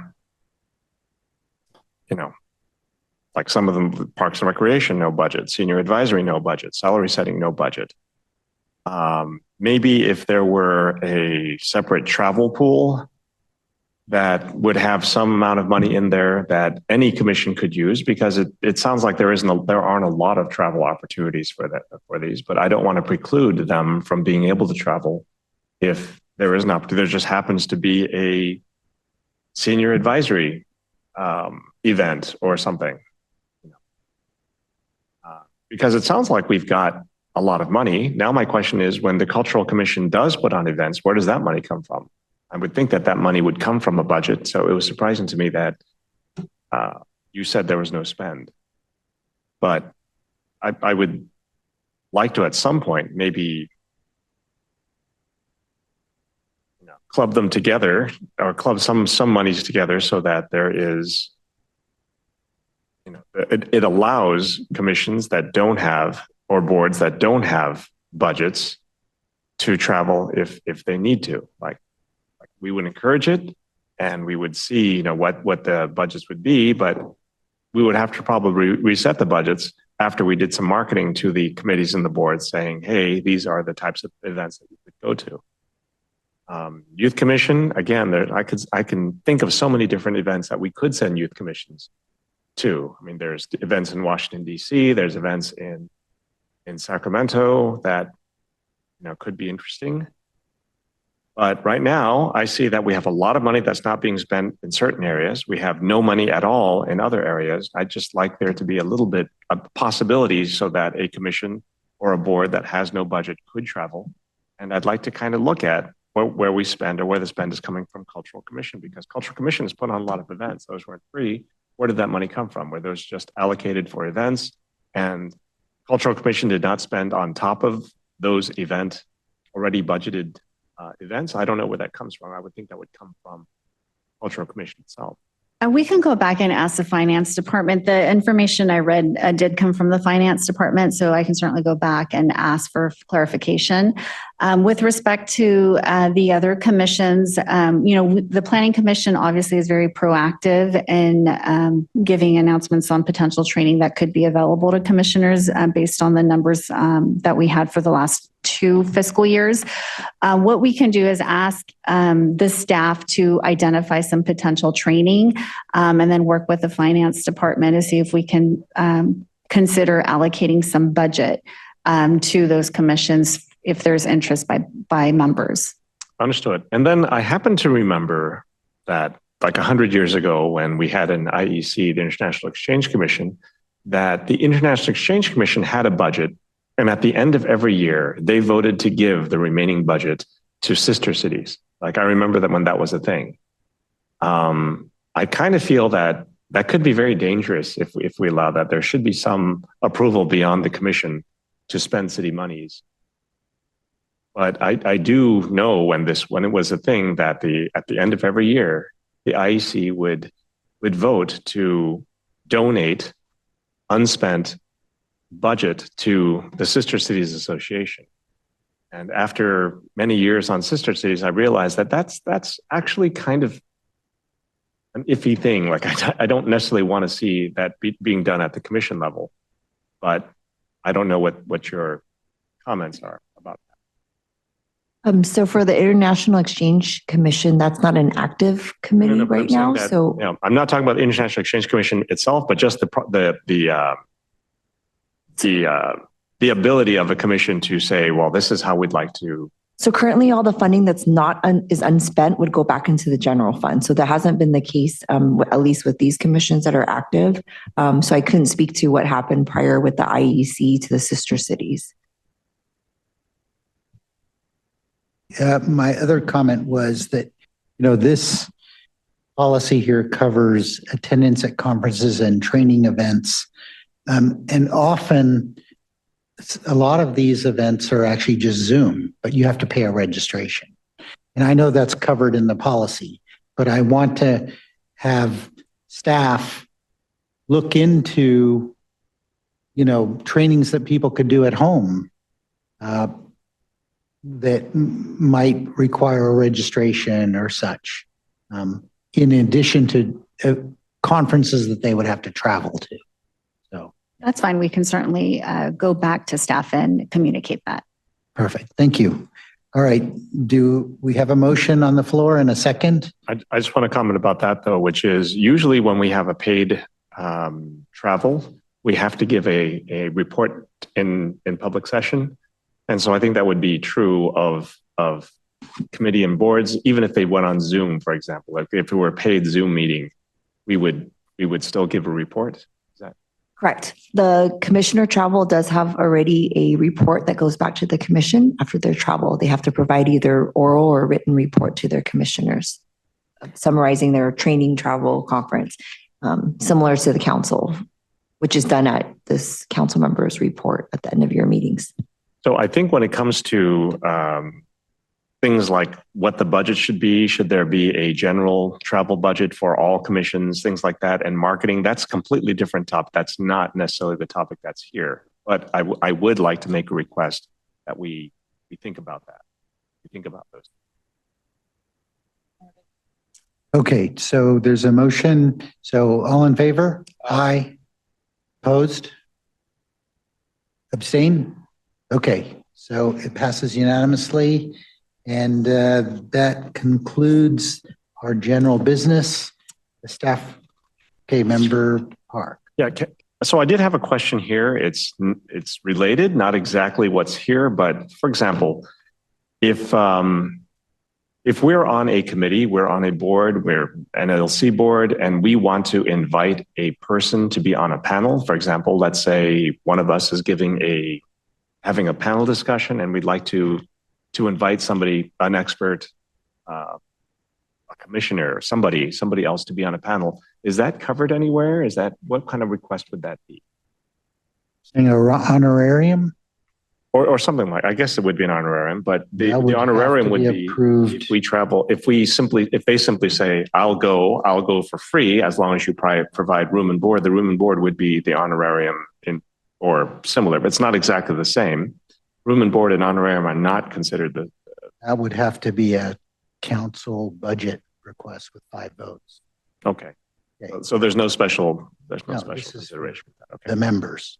like some of them, Parks and Recreation, no budget, Senior Advisory, no budget, Salary Setting, no budget. Maybe if there were a separate travel pool that would have some amount of money in there that any commission could use, because it sounds like there aren't a lot of travel opportunities for these, but I don't want to preclude them from being able to travel if there is an opportunity. There just happens to be a senior advisory event or something. Because it sounds like we've got a lot of money. Now my question is, when the Cultural Commission does put on events, where does that money come from? I would think that money would come from a budget. So it was surprising to me that you said there was no spend. But I would like to, at some point, maybe club them together or club some monies together so that there is, it allows commissions that don't have, or boards that don't have budgets to travel if they need to. Like we would encourage it, and we would see, what the budgets would be, but we would have to probably reset the budgets after we did some marketing to the committees and the boards saying, hey, these are the types of events that you could go to. Youth Commission, again, I can think of so many different events that we could send youth commissions to. I mean, there's events in Washington, D.C., there's events in in Sacramento that, could be interesting. But right now, I see that we have a lot of money that's not being spent in certain areas. We have no money at all in other areas. I'd just like there to be a little bit of possibilities so that a commission or a board that has no budget could travel. And I'd like to kind of look at where we spend or where the spend is coming from Cultural Commission, because Cultural Commission has put on a lot of events. Those weren't free. Where did that money come from? Were those just allocated for events? And Cultural Commission did not spend on top of those already budgeted events. I don't know where that comes from. I would think that would come from Cultural Commission itself. And we can go back and ask the finance department. The information I read did come from the finance department, so I can certainly go back and ask for clarification. With respect to the other commissions, the Planning Commission obviously is very proactive in giving announcements on potential training that could be available to commissioners based on the numbers that we had for the last 2 fiscal years. What we can do is ask the staff to identify some potential training and then work with the finance department to see if we can consider allocating some budget to those commissions if there's interest by members. Understood. And then I happen to remember that like 100 years ago when we had an IEC, the International Exchange Commission, that the International Exchange Commission had a budget. And at the end of every year, they voted to give the remaining budget to sister cities. Like I remember that when that was a thing. I kind of feel that that could be very dangerous if we allow that. There should be some approval beyond the commission to spend city monies. But I do know when it was a thing that at the end of every year, the IEC would vote to donate unspent budget to the Sister Cities Association. And after many years on Sister Cities, I realized that that's actually kind of an iffy thing. Like I don't necessarily want to see that being done at the commission level, but I don't know what your comments are about that. So for the International Exchange Commission, that's not an active committee right now. So I'm not talking about the International Exchange Commission itself, but just the ability of a commission to say, well, this is how we'd like to. So currently all the funding that's is unspent would go back into the general fund. So that hasn't been the case, at least with these commissions that are active. So I couldn't speak to what happened prior with the IEC to the sister cities. My other comment was that, this policy here covers attendance at conferences and training events. And often a lot of these events are actually just Zoom, but you have to pay a registration. And I know that's covered in the policy, but I want to have staff look into, trainings that people could do at home that might require a registration or such, in addition to conferences that they would have to travel to. That's fine. We can certainly go back to staff and communicate that. Perfect. Thank you. All right. Do we have a motion on the floor and a second? I just want to comment about that, though, which is usually when we have a paid travel, we have to give a report in public session. And so I think that would be true of committee and boards, even if they went on Zoom, for example. Like if it were a paid Zoom meeting, we would still give a report. Correct. The commissioner travel does have already a report that goes back to the commission after their travel. They have to provide either oral or written report to their commissioners, summarizing their training, travel, conference, similar to the council, which is done at this council members report at the end of your meetings. So I think when it comes to things like what the budget should there be a general travel budget for all commissions, things like that, and marketing, that's a completely different topic. That's not necessarily the topic that's here. But I would like to make a request that we think about that. We think about those. Okay, so there's a motion. So all in favor? Aye. Opposed? Abstain? Okay, so it passes unanimously. And that concludes our general business. The staff, okay, Member Park. Yeah, So I did have a question here. It's related, not exactly what's here, but for example, if we're on a committee, we're on a board, we're an LLC board, and we want to invite a person to be on a panel, for example, let's say one of us is having a panel discussion, and we'd like to invite somebody, an expert, a commissioner, somebody else to be on a panel. Is that covered anywhere? What kind of request would that be? An honorarium? Or something like, I guess it would be an honorarium, but the That would honorarium have to would be be approved. if we travel, if they simply say, I'll go for free as long as you provide room and board, the room and board would be the honorarium or similar, but it's not exactly the same. Room and board and honorarium are not considered That would have to be a council budget request with 5 votes. okay. Okay. So there's no special this is consideration for that. Okay. The members.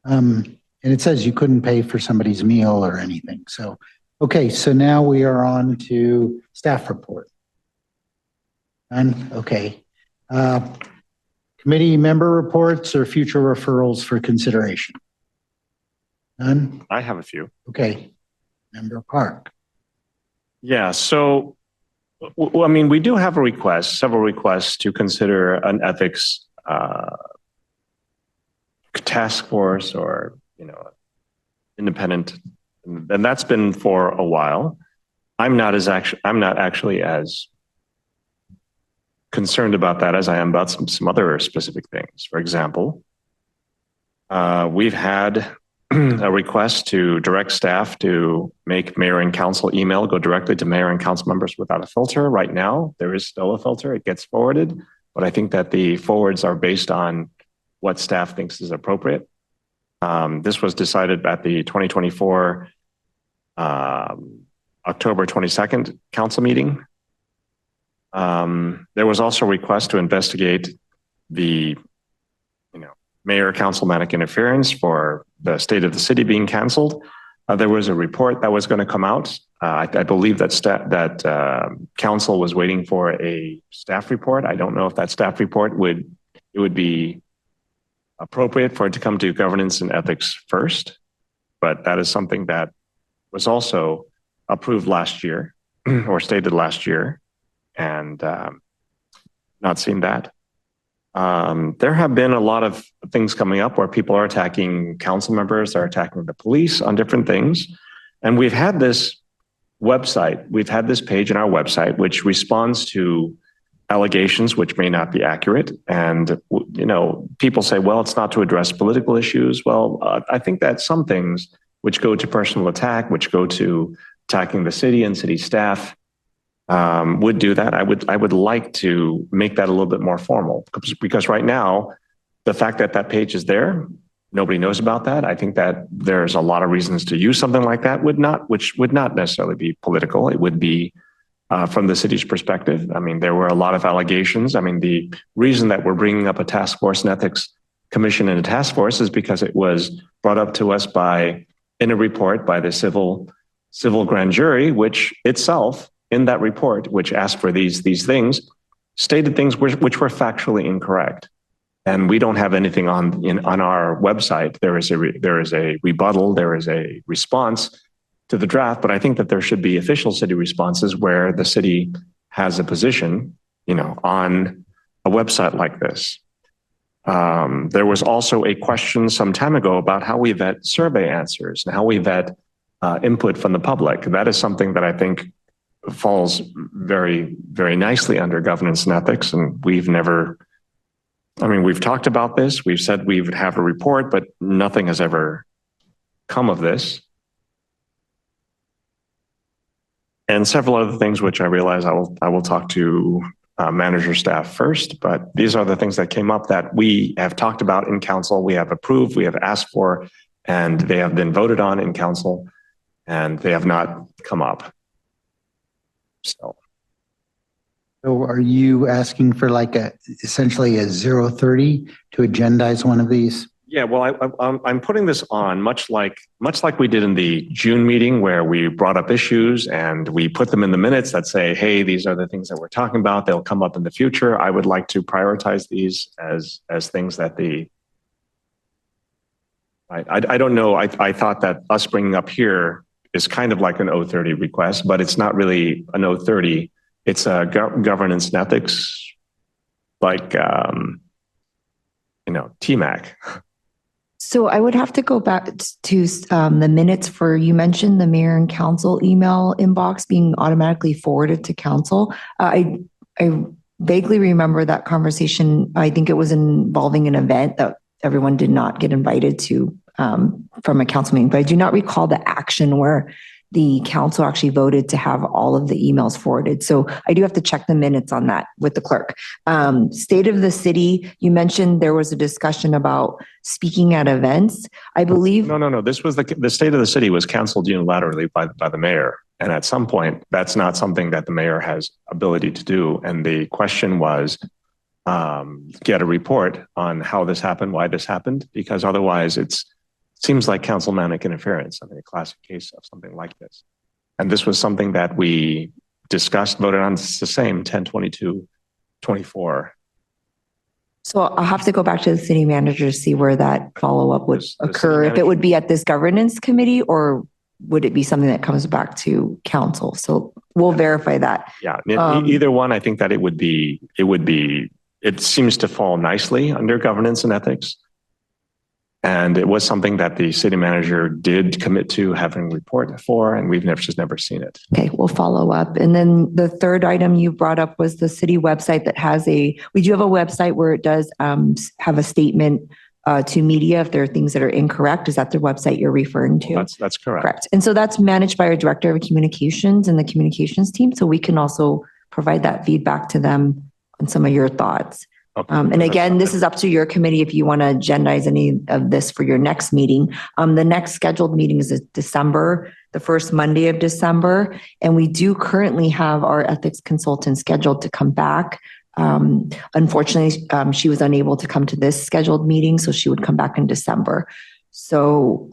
And it says you couldn't pay for somebody's meal or anything. So, okay, so now we are on to staff report. None? Okay. Committee member reports or future referrals for consideration? None? I have a few. Okay. Member Park. Yeah, so, I mean, we do have several requests to consider an ethics task force or, independent, and that's been for a while. I'm not actually as concerned about that as I am about some other specific things. For example, we've had a request to direct staff to make mayor and council email go directly to mayor and council members without a filter. Right now, there is still a filter. It gets forwarded, but I think that the forwards are based on what staff thinks is appropriate. This was decided at the 2024 October 22nd council meeting. There was also a request to investigate the mayor councilmanic interference for the state of the city being canceled. There was a report that was going to come out. I believe that council was waiting for a staff report. I don't know if that staff report would be appropriate for it to come to governance and ethics first, but that is something that was also approved last year or stated last year, and not seen that. There have been a lot of things coming up where people are attacking council members, they're attacking the police on different things. And we've had this page in our website, which responds to allegations which may not be accurate. And, people say, well, it's not to address political issues. Well, I think that some things which go to personal attack, which go to attacking the city and city staff, would do that. I would like to make that a little bit more formal because right now, the fact that page is there, nobody knows about that. I think that there's a lot of reasons to use something like that, which would not necessarily be political. It would be from the city's perspective. I mean, there were a lot of allegations. I mean, the reason that we're bringing up a task force and ethics commission and a task force is because it was brought up to us in a report by the civil grand jury, which itself in that report, which asked for these things, stated things which were factually incorrect. And we don't have anything on our website. There is a rebuttal, there is a response to the draft, but I think that there should be official city responses where the city has a position, on a website like this. There was also a question some time ago about how we vet survey answers and how we vet input from the public. That is something that I think falls very, very nicely under governance and ethics. And we've talked about this. We've said we would have a report, but nothing has ever come of this. And several other things, which I realize I will talk to manager staff first, but these are the things that came up that we have talked about in council, we have approved, we have asked for, and they have been voted on in council, and they have not come up. So are you asking for essentially a 030 to agendize one of these? Yeah, well, I'm putting this on much like we did in the June meeting where we brought up issues and we put them in the minutes that say, hey, these are the things that we're talking about. They'll come up in the future. I would like to prioritize these as things that the I don't know. I thought that us bringing up here is kind of like an O30 request, but it's not really an O30. It's a governance and ethics, like, TMAC. So I would have to go back to the minutes for, you mentioned the mayor and council email inbox being automatically forwarded to council. I vaguely remember that conversation. I think it was involving an event that everyone did not get invited to from a council meeting, but I do not recall the action where the council actually voted to have all of the emails forwarded. So I do have to check the minutes on that with the clerk. State of the city, you mentioned there was a discussion about speaking at events. I believe. No. This was the state of the city was canceled unilaterally by the mayor. And at some point, that's not something that the mayor has ability to do. And the question was, get a report on how this happened, why this happened, because otherwise seems like councilmanic interference. I mean, a classic case of something like this. And this was something that we discussed, voted on. It's the same 10/22/24. So I'll have to go back to the city manager to see where that follow-up would occur. If it would be at this governance committee, or would it be something that comes back to council? So we'll verify that. Yeah, either one. I think that it seems to fall nicely under governance and ethics. And it was something that the city manager did commit to having a report for, and we've just never seen it. Okay, we'll follow up. And then the third item you brought up was the city website that has we do have a website where it does have a statement to media if there are things that are incorrect. Is that the website you're referring to? That's correct. Correct. And so that's managed by our director of communications and the communications team. So we can also provide that feedback to them on some of your thoughts. Okay. And again, this is up to your committee if you want to agendize any of this for your next meeting. The next scheduled meeting is December, the first Monday of December. And we do currently have our ethics consultant scheduled to come back. Unfortunately, she was unable to come to this scheduled meeting, so she would come back in December. So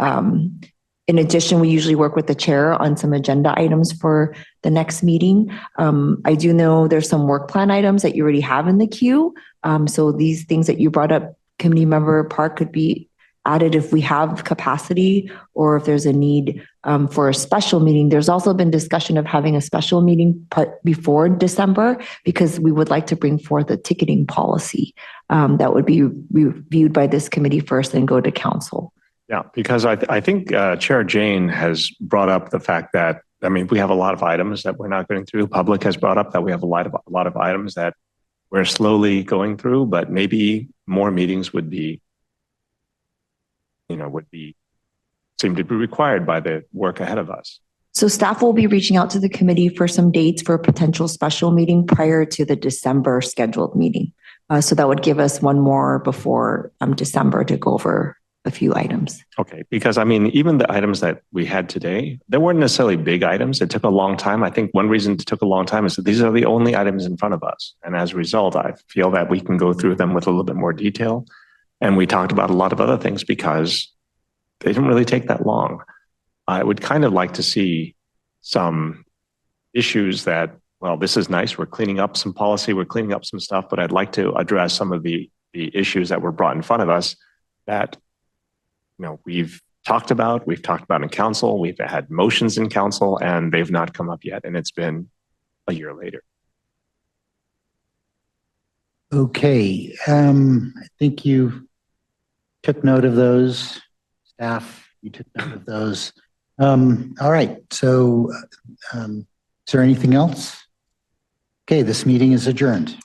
in addition, we usually work with the chair on some agenda items for the next meeting. I do know there's some work plan items that you already have in the queue. So these things that you brought up, committee member Park, could be added if we have capacity or if there's a need for a special meeting. There's also been discussion of having a special meeting before December because we would like to bring forth a ticketing policy that would be reviewed by this committee first and go to council. Yeah, because I think Chair Jane has brought up the fact that, I mean, we have a lot of items that we're not going through. Public has brought up that we have a lot of items that we're slowly going through, but maybe more meetings would seem to be required by the work ahead of us. So staff will be reaching out to the committee for some dates for a potential special meeting prior to the December scheduled meeting. So that would give us one more before December to go over a few items. Okay, because I mean, even the items that we had today, they weren't necessarily big items. It took a long time. I think one reason it took a long time is that these are the only items in front of us. And as a result, I feel that we can go through them with a little bit more detail. And we talked about a lot of other things because they didn't really take that long. I would kind of like to see some issues that, well, this is nice. We're cleaning up some policy. We're cleaning up some stuff, but I'd like to address some of the issues that were brought in front of us that we've talked about in council, we've had motions in council, and they've not come up yet. And it's been a year later. Okay. I think you took note of those. Staff, you took note of those. All right. So is there anything else? Okay, this meeting is adjourned.